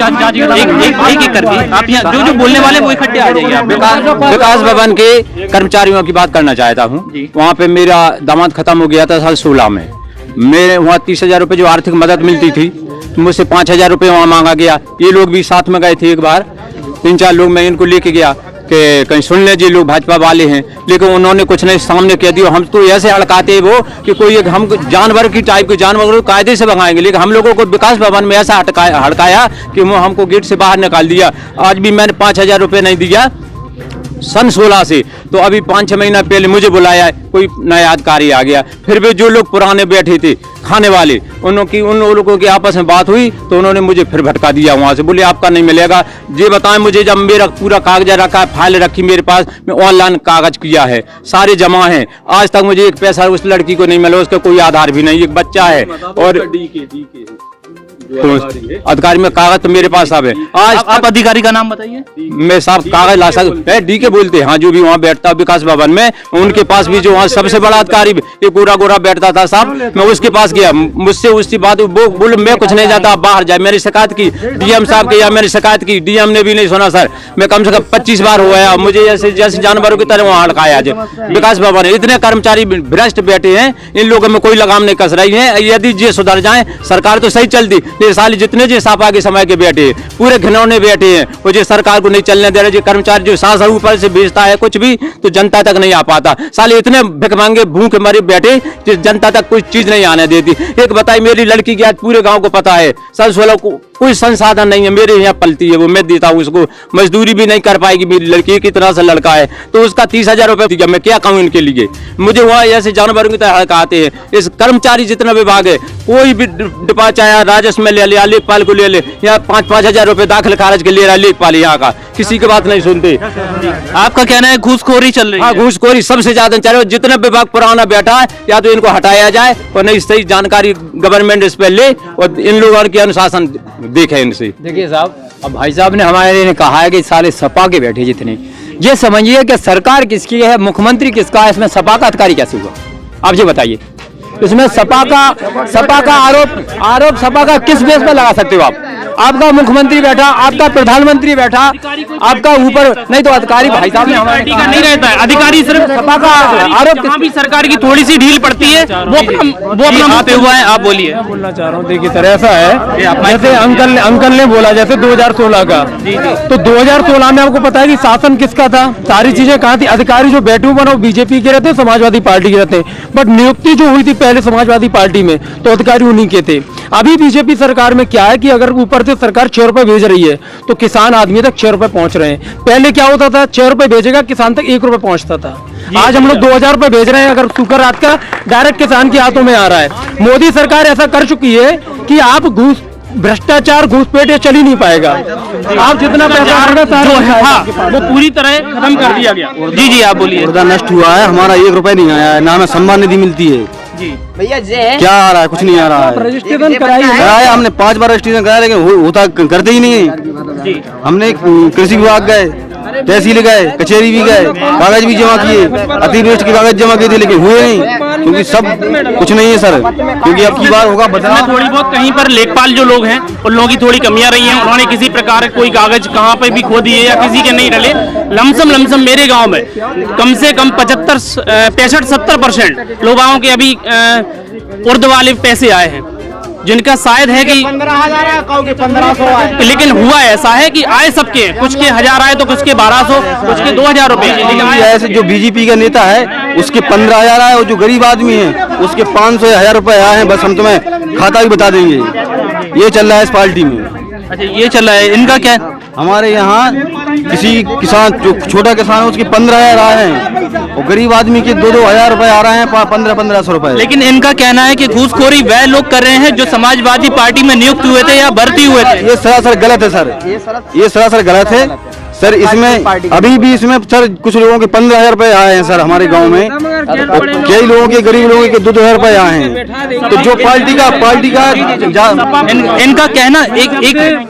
करके आप यहाँ जो बोलने वाले वो इकट्ठे आ जाइए आप। विकास भवन के कर्मचारियों की बात करना चाहता हूँ। वहाँ पे मेरा दामाद खत्म हो गया था साल 16 में। मेरे वहाँ 30,000 रुपये जो आर्थिक मदद मिलती थी, मुझसे 5,000 रुपये वहाँ मांगा गया। ये लोग भी साथ में गए थे एक बार, 3-4 लोग, मैं इनको लेके गया कि कहीं सुन ले जी लोग भाजपा वाले हैं, लेकिन उन्होंने कुछ नहीं सामने कह दिया। हम तो ऐसे हड़काते वो कि कोई एक हम जानवर की टाइप के जानवर को कायदे से भगाएंगे, लेकिन हम लोगों को विकास भवन में ऐसा हड़काया कि वो हमको गेट से बाहर निकाल दिया। आज भी मैंने 5,000 रुपये नहीं दिया सन 16 से, तो अभी 5-6 महीना पहले मुझे बुलाया, कोई नया अधिकारी आ गया। फिर भी जो लोग पुराने बैठे थे खाने वाले, उन लोगों की आपस में बात हुई तो उन्होंने मुझे फिर भटका दिया वहाँ से, बोले आपका नहीं मिलेगा। ये बताएं मुझे, जब मेरा पूरा कागज रखा, फाइल रखी मेरे पास, मैं ऑनलाइन कागज किया है, सारे जमा हैं, आज तक मुझे एक पैसा उस लड़की को नहीं मिला, उसका कोई आधार भी नहीं, एक बच्चा है और अधिकारी में कागज तो मेरे पास सब है। आज आप अधिकारी का नाम बताइए। मैं साहब कागज ला सकता, डी के बोलते हैं, हाँ, जो भी वहाँ बैठता है विकास भवन में, उनके पास भी जो वहाँ सबसे बड़ा अधिकारी एक गोरा बैठता था साहब, मैं उसके पास गया, मुझसे उसकी बात, वो बोले मैं कुछ नहीं जाता, बाहर जाए। मैंने शिकायत की डीएम साहब के, या मैंने शिकायत की, डीएम ने भी नहीं सुना सर। मैं कम से कम 25 बार हुआ है, मुझे जैसे जानवरों की तरह वहाँ हड़काया। विकास भवन है, इतने कर्मचारी भ्रष्ट बैठे हैं, इन लोगों में कोई लगाम नहीं कस रही है। यदि ये सुधर जाए, सरकार तो सही चलती, साल जितने जो सापा के समय के बैठे पूरे घिनौने बैठे हैं, वो जो सरकार को नहीं चलने दे रहे, जो कर्मचारी जो सांस ऊपर से भेजता है कुछ भी, तो जनता तक नहीं आ पाता। साले इतने भिखमंगे भूखे मरे बैठे, जो जनता तक कोई चीज नहीं आने देती। एक बताई, मेरी लड़की की आज पूरे गांव को पता है, सन 16 को कोई संसाधन नहीं है, मेरे यहाँ पलती है, वो मैं देता हूँ उसको, मजदूरी भी नहीं कर पाएगी मेरी लड़की, कितना सा लड़का है, तो उसका 30,000 रुपये दिया। मैं क्या कहूँ इनके लिए, मुझे वहाँ ऐसे जानवरों की तरह हड़काते हैं। इस कर्मचारी जितना विभाग है, कोई भी डिपा चाहे राजस्व में ले लिया, लेखपाल को ले ले, यहाँ 5-5 हजार रुपये दाखिल खारिज के ले रहा है लेखपाल, यहाँ का किसी की बात नहीं सुनते। आपका कहना है घूसखोरी चल रही है? हाँ, घूसखोरी सबसे ज्यादा चल रही है। जितना विभाग पुराना बैठा है, या तो इनको हटाया जाए और नहीं सही जानकारी गवर्नमेंट इस पर ले और इन लोगों के अनुशासन देखे इनसे। देखिए साहब, अब भाई साहब ने हमारे ने कहा है कि सारे सपा के बैठे जितने, ये समझिए कि सरकार किसकी है, मुख्यमंत्री किसका है, इसमें सपा का अधिकारी कैसे हुआ, आप ये बताइए। इसमें सपा का आरोप सपा का किस बेस पर लगा सकते हो आप? आपका मुख्यमंत्री बैठा, आपका प्रधानमंत्री बैठा, आपका ऊपर नहीं तो अधिकारी भाई साहब ने पार्टी का नहीं रहता है, अधिकारी सिर्फ सपा का आरोप। जहाँ भी सरकार की थोड़ी सी ढील पड़ती है वो अपना पे हुआ है। आप बोलिए। बोलना चाह रहा हूँ, देखिए सर, ऐसा है जैसे अंकल ने बोला, जैसे 2016 का, तो 2016 में आपको पता है कि शासन किसका था, सारी चीजें कहाँ थी, अधिकारी जो बैठे हुए बीजेपी के रहते, समाजवादी पार्टी के रहते, बट नियुक्ति जो हुई थी पहले समाजवादी पार्टी में, तो अधिकारी उन्हीं के थे। अभी बीजेपी सरकार में क्या है कि अगर ऊपर से सरकार 6 रुपए भेज रही है तो किसान आदमी तक 6 रुपए पहुंच रहे हैं। पहले क्या होता था, 6 रुपए भेजेगा किसान तक 1 रुपए पहुंचता था। आज हम लोग 2,000 रुपए भेज रहे हैं, अगर सूखा रात का डायरेक्ट किसान के हाथों में आ रहा है। मोदी सरकार ऐसा कर चुकी है कि आप घूस, भ्रष्टाचार, घूसपेट ये चल ही नहीं पाएगा। आप जितना पैसा वो पूरी तरह खत्म कर दिया गया। जी आप बोलिए। मुर्दा नष्ट हुआ है, हमारा 1 रुपए नहीं आया है, ना हमें सम्मान निधि मिलती है। भैया क्या आ रहा है, कुछ नहीं आ रहा है। रजिस्ट्रेशन कराया हमने 5 बार रजिस्ट्रेशन कराया, लेकिन होता करते ही नहीं है। हमने कृषि विभाग गए, तहसील गए, कचहरी भी गए, कागज भी जमा किए, अतिवृष्टि के कागज जमा किए थे, लेकिन हुए नहीं, क्योंकि सब कुछ नहीं है सर। क्योंकि अब की बार होगा बदलाव। थोड़ी बहुत कहीं पर लेखपाल जो लोग हैं उन लोगों की थोड़ी कमियां रही हैं, उन्होंने किसी प्रकार कोई कागज कहाँ पे भी खो दिए या किसी के नहीं डले। लमसम मेरे गांव में कम से कम 65-70% लोगों के अभी उर्द वाले पैसे आए हैं, जिनका शायद है कि 15,000 आए, लेकिन हुआ ऐसा है कि आए सबके, कुछ के 1000 आए तो कुछ के 1200, कुछ के 2000 रुपए। लेकिन ऐसे जो बीजेपी का नेता है उसके 15,000 आए, और जो गरीब आदमी है उसके 500 या 1000 रुपए आए हैं। बस हम तुम्हें खाता भी बता देंगे। ये चल रहा है इस पार्टी में। अच्छा, ये चल रहा है। इनका क्या? हमारे यहाँ किसी किसान जो छोटा किसान है उसके 15,000 आए हैं, और गरीब आदमी के 2-2 हजार रुपए आ रहे हैं, 1500 रुपए। लेकिन इनका कहना है कि घूसखोरी वह लोग कर रहे हैं जो समाजवादी पार्टी में नियुक्त हुए थे या भर्ती हुए थे। ये सरासर गलत है सर, ये सरासर गलत है। सर इसमें अभी भी इसमें सर कुछ लोगों के 15,000 रुपए आए हैं सर हमारे गांव में, कई लोगों के गरीब लोगों के 2,000 रुपए आए हैं। तो जो पार्टी का इनका कहना एक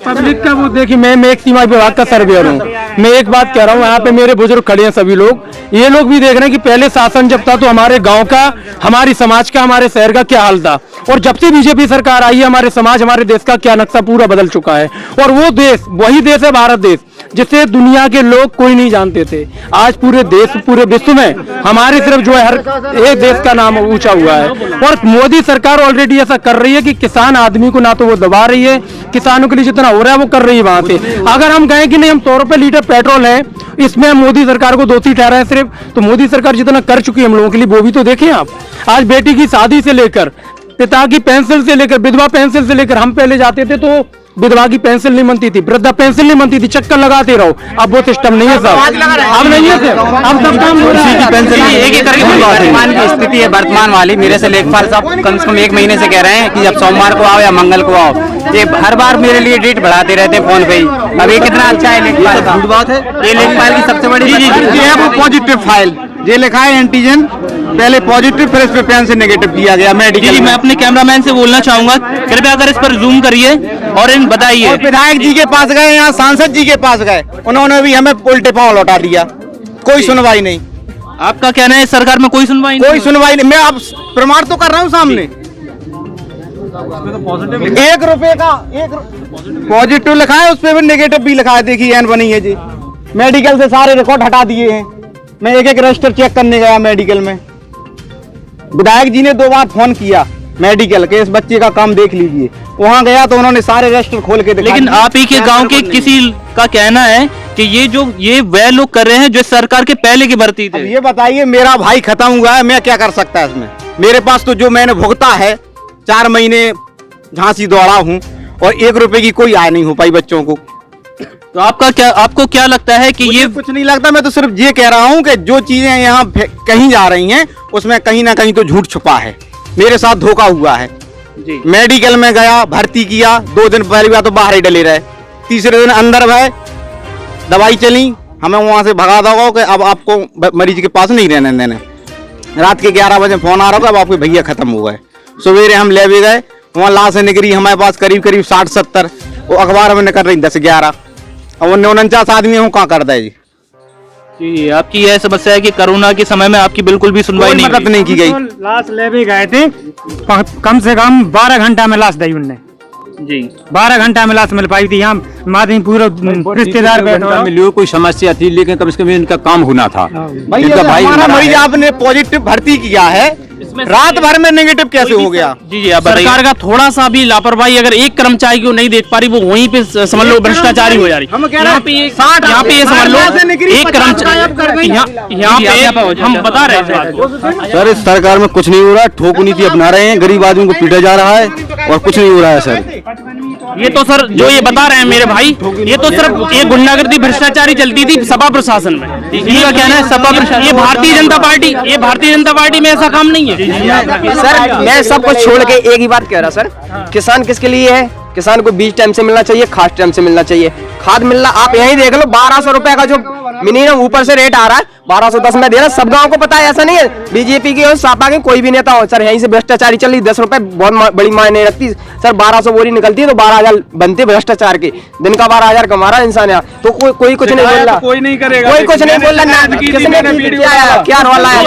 पब्लिक का वो देखिए, मैं एक सीमा विभाग का सर्वेयर हूँ। मैं एक बात कह रहा हूँ, यहाँ पे मेरे बुजुर्ग खड़े हैं सभी लोग, ये लोग भी देख रहे हैं कि पहले शासन जब था तो हमारे गांव का, हमारी समाज का, हमारे शहर का क्या हाल था, और जब से बीजेपी सरकार आई है हमारे समाज, हमारे देश का क्या नक्शा पूरा बदल चुका है। और वो देश, वही देश है भारत देश, जिसे दुनिया के लोग कोई नहीं जानते थे। आज पूरे देश, पूरे विश्व में हमारे सिर्फ जो है हर एक देश का नाम ऊंचा हुआ है। और मोदी सरकार ऑलरेडी ऐसा कर रही है कि किसान आदमी को ना तो वो दबा रही है, किसानों के लिए जितना हो रहा है वो कर रही है वहां से। अगर हम कहें कि नहीं हम 100 रुपए लीटर पेट्रोल है, इसमें हम मोदी सरकार को दोषी ठहराएं सिर्फ, तो मोदी सरकार जितना कर चुकी है हम लोगों के लिए वो भी तो देखें आप। आज बेटी की शादी से लेकर, पिता की पेंशन से लेकर, विधवा पेंशन से लेकर, हम पहले जाते थे तो विधवा की पेंशन नहीं बनती थी, वृद्धा पेंशन नहीं बनती थी, चक्कर लगाते रहो। अब वो सिस्टम नहीं है सर, अब नहीं है सर, अब सब काम हो रहा है। एक करके वर्तमान की स्थिति है, वर्तमान वाली। मेरे से लेखपाल साहब कम से कम 1 महीने से कह रहे हैं कि जब सोमवार को आओ या मंगल को आओ, ये हर बार मेरे लिए डेट बढ़ाते रहते हैं फोन पे ही। अब ये कितना अच्छा है लेखपाल साहब, बात है ये लेखपाल की सबसे बड़ी पॉजिटिव फाइल ये लिखा है एंटीजन, पहले पॉजिटिव फिर इस पे पेन से नेगेटिव किया गया मेडिकल। मैं अपने कैमरामैन से बोलना चाहूंगा, कृपया अगर इस पर जूम करिए और इन बताइए। विधायक जी के पास गए, यहाँ सांसद जी के पास गए, उन्होंने भी हमें उल्टे पांव लौटा दिया, कोई सुनवाई नहीं। आपका कहना है सरकार में कोई सुनवाई नहीं? कोई सुनवाई नहीं। मैं अब प्रमाण तो कर रहा हूँ सामने, 1 रुपए का पॉजिटिव लिखा है, उस पर भी नेगेटिव भी लिखा है। देखिए एन बनी है जी, मेडिकल से सारे रिकॉर्ड हटा दिए हैं। मैं एक रजिस्टर चेक करने गया मेडिकल में, विधायक जी ने 2 बार फोन किया मेडिकल के, इस बच्चे का काम देख लीजिए। वहां गया तो उन्होंने सारे रजिस्टर खोल के दिखाया। लेकिन आप ही के गांव के किसी का कहना है कि ये वह लोग कर रहे हैं जो सरकार के पहले की भर्ती थे। ये बताइए, मेरा भाई खत्म हुआ है, मैं क्या कर सकता है इसमें? मेरे पास तो जो मैंने भुगता है, 4 महीने झांसी दौड़ा हूँ और 1 रुपए की कोई आय नहीं हो पाई बच्चों को। तो आपको क्या लगता है कि ये? कुछ नहीं लगता, मैं तो सिर्फ ये कह रहा हूँ कि जो चीजें यहाँ कहीं जा रही हैं उसमें कहीं ना कहीं तो झूठ छुपा है। मेरे साथ धोखा हुआ है जी। मेडिकल में गया, भर्ती किया, 2 दिन पहली बार तो बाहर ही डले रहे, तीसरे दिन अंदर गए, दवाई चली, हमें वहां से भगा दो कि अब आपको मरीज के पास नहीं रहने देने। रात के 11 बजे फोन आ रहा था, अब आपके भैया खत्म हो गए। सवेरे हम ले भी गए, वहाँ लाशें निकली हमारे पास करीब 60-70, वो अखबार में निकल रही 10-11, और 49 आदमी हूँ कहाँ कर दे जी। आपकी यह समस्या है कि कोरोना के समय में आपकी बिल्कुल भी सुनवाई नहीं की गई। लाश ले भी गए थे, कम से कम 12 घंटा में लाश दी उनने जी, 12 घंटा में लाश मिल पाई थी। हम मादमी पूरा रिश्तेदार मिली कोई समस्या थी, लेकिन कम से कम इनका काम होना था। हमारा मरीज आपने पॉजिटिव भर्ती किया है, रात भर में नेगेटिव कैसे हो गया? जी आप सरकार का थोड़ा सा भी लापरवाही, अगर एक कर्मचारी को नहीं देख पा रही, वो वहीं पे समझ लो भ्रष्टाचारी हो जा रही। यहाँ पे ये समझ लो एक कर्मचारी, यहाँ पे हम बता रहे थे सर, इस सरकार में कुछ नहीं हो रहा है, ठोक नीति अपना रहे हैं, गरीब आदमी को पीटा जा रहा है और कुछ नहीं हो रहा है सर। ये तो सर जो ये बता रहे हैं मेरे भाई, ये तो सिर्फ एक गुंडागर्दी भ्रष्टाचारी चलती थी सपा प्रशासन में। इनका कहना है सपा प्रशासन, ये भारतीय जनता पार्टी में ऐसा काम नहीं है। सर मैं सब कुछ छोड़ के एक ही बात कह रहा सर, किसान किसके लिए है? किसान को बीज टाइम से मिलना चाहिए, खाद टाइम से मिलना चाहिए। खाद मिलना आप यही देख लो, 1200 रुपए का जो मिनिमम ऊपर से रेट आ रहा है, 1210 में दे रहा है। सब गांव को पता है, ऐसा नहीं है बीजेपी के और सपा के कोई भी नेता हो सर, यहीं से भ्रष्टाचारी चल रही। 10 रुपए बहुत बड़ी मायने रखती सर, 1200 बोरी निकलती है तो 12,000 बनते भ्रष्टाचार के। दिन का 12,000 कमा रहा है इंसान यहाँ, तो कोई कुछ नहीं बोल रहा, कोई नहीं करेगा, कोई कुछ नहीं बोल रहा। क्या रोला है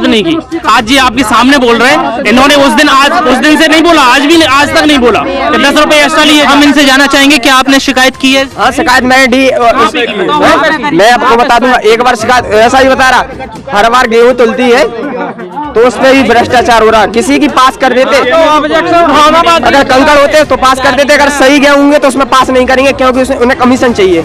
नहीं की? आज जी आपके सामने बोल रहे हैं, इन्होंने उस दिन से नहीं बोला, आज तक नहीं बोला, 10 रुपए एक्स्ट्रा लिए। हम इनसे जानना चाहेंगे कि आपने शिकायत की है? हाँ शिकायत मैं आपको बता दूंगा, एक बार शिकायत ऐसा ही बता रहा, हर बार गेहूं तुलती है तो उस पर भी भ्रष्टाचार हो रहा। किसी की पास कर देते, अगर कंकड़ होते तो पास कर देते, अगर सही गेहूं होंगे तो उसमें पास नहीं करेंगे, क्योंकि उन्हें कमीशन चाहिए,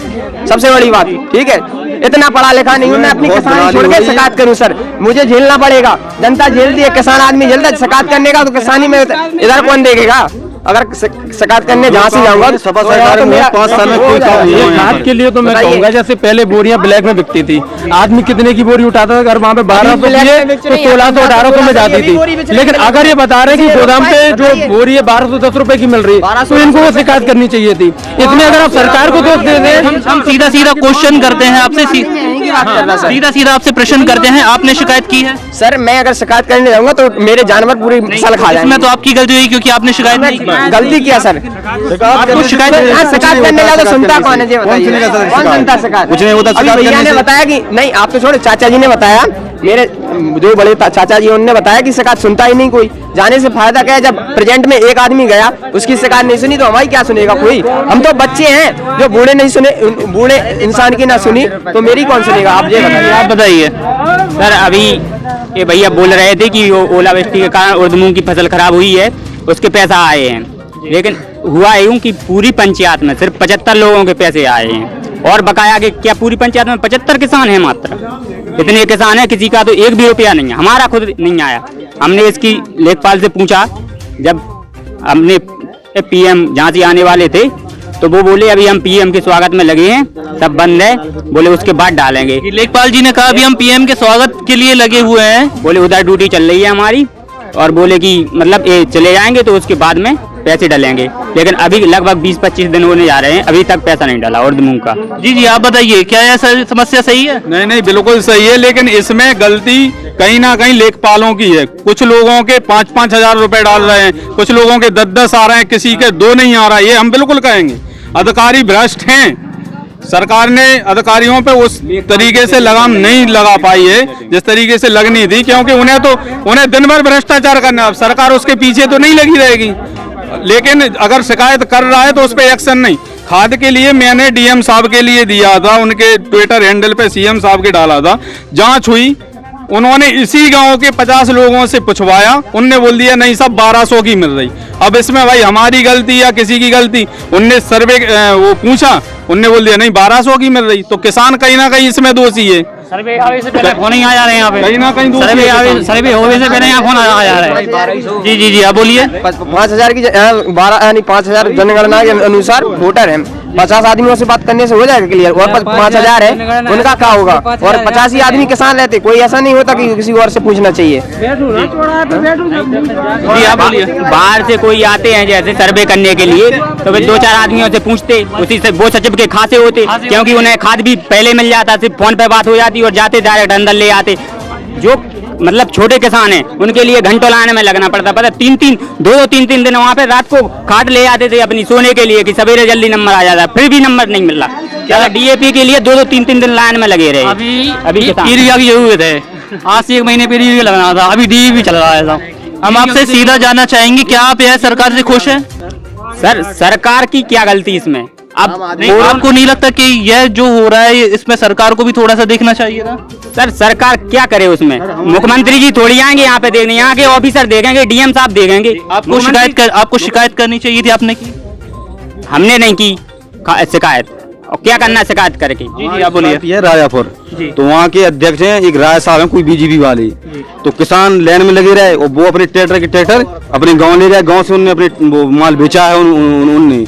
सबसे बड़ी बात। ठीक है, इतना पढ़ा लिखा नहीं हूं मैं, अपनी किसान छोड़ के शिकायत करूं सर, मुझे झेलना पड़ेगा। जनता झेलती है, किसान आदमी झेलता है। शिकायत करने का तो किसानी में इधर कौन देखेगा? अगर शिकायत करने जहाँ से जाऊंगा सपा सरकार में 5 साल में कोई काम नहीं हुआ। खाद के लिए तो मैं कहूँगा जैसे पहले बोरियां ब्लैक में बिकती थी, आदमी कितने की बोरी उठाता था, अगर वहाँ पे 1200 दिए तो 1600-1800 में जाती थी। लेकिन अगर ये बता रहे कि गोदाम पे जो बोरी है 1210 रुपए की मिल रही है, तो इनको वो शिकायत करनी चाहिए थी। इतने अगर आप सरकार को दोष दे दें, हम सीधा सीधा क्वेश्चन करते हैं आपसे, सीधा सीधा आपसे प्रश्न करते हैं, आपने शिकायत की है? सर मैं अगर शिकायत करने जाऊंगा तो मेरे जानवर पूरी फसल खा जाएंगे। इसमें तो आपकी गलती हुई क्योंकि आपने शिकायत नहीं की। गलती किया सर, आपको शिकायत करने जाओ तो सुनता कौन है? कौन सुनता शिकायत? कुछ नहीं होता। भैया ने बताया कि नहीं, आप तो छोड़ो, चाचा जी ने बताया, मेरे जो बड़े चाचा जी उन्होंने बताया कि शिकायत सुनता ही नहीं कोई। जाने से फायदा क्या है, जब प्रेजेंट में एक आदमी गया उसकी शिकायत नहीं सुनी तो हमारी क्या सुनेगा कोई? हम तो बच्चे हैं, जो बूढ़े नहीं सुने, बूढ़े इंसान की ना सुनी तो मेरी कौन सुनेगा? आप ये बताइए। आप बताइए सर। अभी ये भैया बोल रहे थे कि ओलावृष्टि के कारण उर्द मूंग की फसल खराब हुई है, उसके पैसा आए हैं, लेकिन हुआ यूं कि पूरी पंचायत में सिर्फ 75 लोगों के पैसे आए हैं और बकाया के क्या पूरी पंचायत में 75 किसान हैं मात्र। इतने किसान हैं, किसी का तो एक भी रुपया नहीं है, हमारा खुद नहीं आया। हमने इसकी लेखपाल से पूछा, जब हमने पीएम जहाँ से आने वाले थे तो वो बोले अभी हम पीएम के स्वागत में लगे हैं, सब बंद है, बोले उसके बाद डालेंगे। लेखपाल जी ने कहा अभी हम पीएम के स्वागत के लिए लगे हुए हैं, बोले उधर ड्यूटी चल रही है हमारी, और बोले कि मतलब ये चले जाएंगे तो उसके बाद में पैसे डालेंगे। लेकिन अभी लगभग 20-25 दिन होने जा रहे हैं, अभी तक पैसा नहीं डाला उर्द मूंग का। जी आप बताइए, क्या यह समस्या सही है? नहीं बिल्कुल सही है, लेकिन इसमें गलती कहीं ना कहीं लेखपालों की है। कुछ लोगों के 5-5 हजार रुपए डाल रहे हैं, कुछ लोगों के 10-10 आ रहे हैं, किसी के 2 नहीं आ रहा है, ये हम बिल्कुल कहेंगे। अधिकारी भ्रष्ट हैं, सरकार ने अधिकारियों पे उस तरीके से लगाम नहीं लगा पाई है जिस तरीके से लगनी थी, क्योंकि उन्हें दिन भर भ्रष्टाचार करना, अब सरकार उसके पीछे तो नहीं लगी रहेगी। लेकिन अगर शिकायत कर रहा है तो उस पर एक्शन नहीं। खाद के लिए मैंने डीएम साहब के लिए दिया था, उनके ट्विटर हैंडल पे सीएम साहब के डाला था, जांच हुई, उन्होंने इसी गांव के 50 लोगों से पूछवाया, उनने बोल दिया नहीं सब 1200 की मिल रही। अब इसमें भाई हमारी गलती या किसी की गलती? उनने सर्वे वो पूछा, उनने बोल दिया नहीं 1200 की मिल रही, तो किसान कहीं ना कहीं इसमें दोषी है। सर्वे आवे से पहले फोन ही आ जा रहे हैं यहाँ पे, कहीं ना कहीं सर्वे होने से पहले यहाँ फोन आ जा रहा है। जी आप बोलिए। 5000 की 5000 जनगणना के अनुसार वोटर है, 50 आदमियों से बात करने से हो जाएगा क्लियर। और 5000 है उनका क्या होगा? और 85 आदमी किसान रहते, कोई ऐसा नहीं होता कि किसी और से पूछना चाहिए। बाहर से कोई आते हैं जैसे सर्वे करने के लिए, तो वे 2-4 आदमियों से पूछते, उसी से वो सचिव के खाते होते, क्योंकि उन्हें खाद भी पहले मिल जाता, सिर्फ फोन पे बात हो जाती और जाते डायरेक्ट अंदर ले आते। जो मतलब छोटे किसान हैं उनके लिए घंटों लाइन में लगना पड़ता, पता 2-3 दिन वहाँ पे रात को खाद ले आते थे अपनी सोने के लिए कि सवेरे जल्दी नंबर आ जाता, फिर भी नंबर नहीं मिल रहा। क्या डीएपी के लिए 2-3 दिन लाइन में लगे रहे। अभी यूरिया की जरूरत है, आज से 1 महीने पहले यूरिया लगाना था, अभी डीएपी चल रहा है। हम आपसे सीधा जानना चाहेंगे, क्या आप यह सरकार से खुश हैं? सर सरकार की क्या गलती इसमें? अब आपको नहीं लगता कि यह जो हो रहा है इसमें सरकार को भी थोड़ा सा देखना चाहिए था? सर सरकार क्या करे उसमें? मुख्यमंत्री जी थोड़ी आएंगे यहाँ पे देखने, यहाँ के ऑफिसर देखेंगे, डीएम साहब देखेंगे। आपको शिकायत करनी चाहिए थी, आपने की? हमने नहीं की शिकायत, और क्या करना शिकायत करके? जी आप बोलिए। राजापुर तो वहाँ के अध्यक्ष हैं एक राय साहब हैं, कोई बीजेपी वाले, तो किसान लाइन में लगे रहे और वो अपने ट्रैक्टर अपने गांव ले गए, गांव से उनने अपने वो माल बेचा है उनने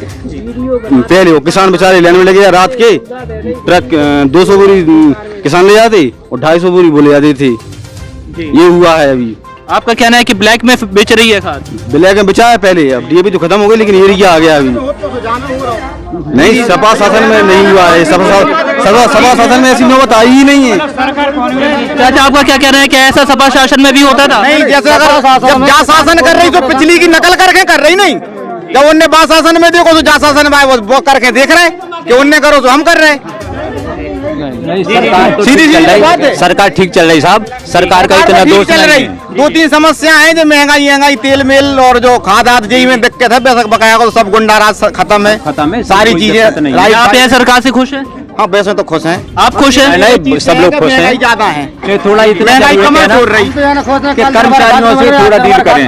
पहले। वो किसान बेचारे लाइन में लगे रहे, रात के ट्रक 200 बोरी किसान ले जाते और 250 बोरी बोले जाते थे। ये हुआ है। अभी आपका कहना है कि ब्लैक में बेच रही है खाद? ब्लैक में बेचा है पहले, अब डीएपी तो खत्म हो गई, लेकिन यूरिया आ गया। अभी नहीं, सपा शासन में नहीं हुआ है, सपा शासन में ऐसी नौबत आई ही नहीं है। चाचा आपका क्या कहना है कि ऐसा सपा शासन में भी होता था? नहीं, जैसे अगर जब जा शासन कर रही तो पिछली की नकल करके कर रही नहीं। जब उनने बा शासन में देखो तो जा शासन में वो करके देख रहे कि उनने करो तो हम कर रहे। सीधी बात है, सरकार ठीक चल रही साहब, सरकार का इतना दोष चल रही। 2-3 समस्या है जो महंगाई तेल मिल और जो खाद आदि यही में दिक्कत है, पैसा बकाया को तो सब गुंडा राज खत्म है, सारी चीजें। आप यह सरकार से खुश हैं? हाँ वैसे तो खुश हैं। आप खुश हैं? नहीं, सब लोग खुश हैं। ज्यादा है, थोड़ा इतना छोड़ रही कर्मचारियों से थोड़ा डील करें।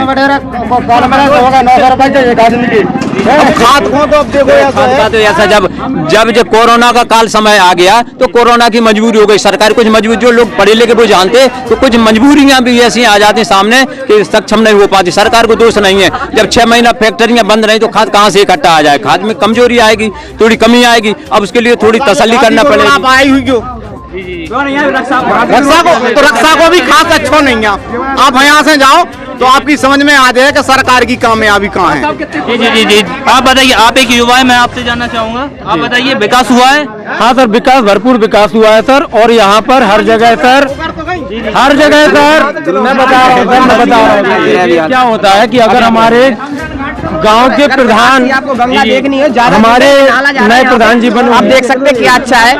अब खाद को तो अब देखो ऐसा तो ऐसा जब जो कोरोना का काल समय आ गया तो कोरोना की मजबूरी हो गई, सरकार कुछ मजबूरी, जो लोग पढ़े लिखे वो जानते तो कुछ मजबूरियां भी ऐसी आ जाती सामने कि सक्षम नहीं हो पाती। सरकार को दोष नहीं है, जब 6 महीना फैक्ट्रियां बंद रही तो खाद कहाँ से इकट्ठा आ जाए, खाद में कमजोरी आएगी, थोड़ी कमी आएगी। अब उसके लिए थोड़ी तसल्ली करना पड़ेगा। आई हुई जो रक्षा को भी खास अच्छा नहीं है। आप यहाँ से जाओ तो आपकी समझ में आ जाए कि सरकार की कामयाबी कहाँ है। जी। आप बताइए, आप एक युवा है, मैं आपसे जानना चाहूंगा, आप बताइए विकास हुआ है? हाँ सर, विकास भरपूर विकास हुआ है सर, और यहाँ पर हर जगह सर, मैं बता रहा हूँ क्या होता है कि अगर हमारे गांव के प्रधान, आपको गंगा देखनी है, हमारे नए प्रधान जी बने, आप देख सकते हैं क्या अच्छा है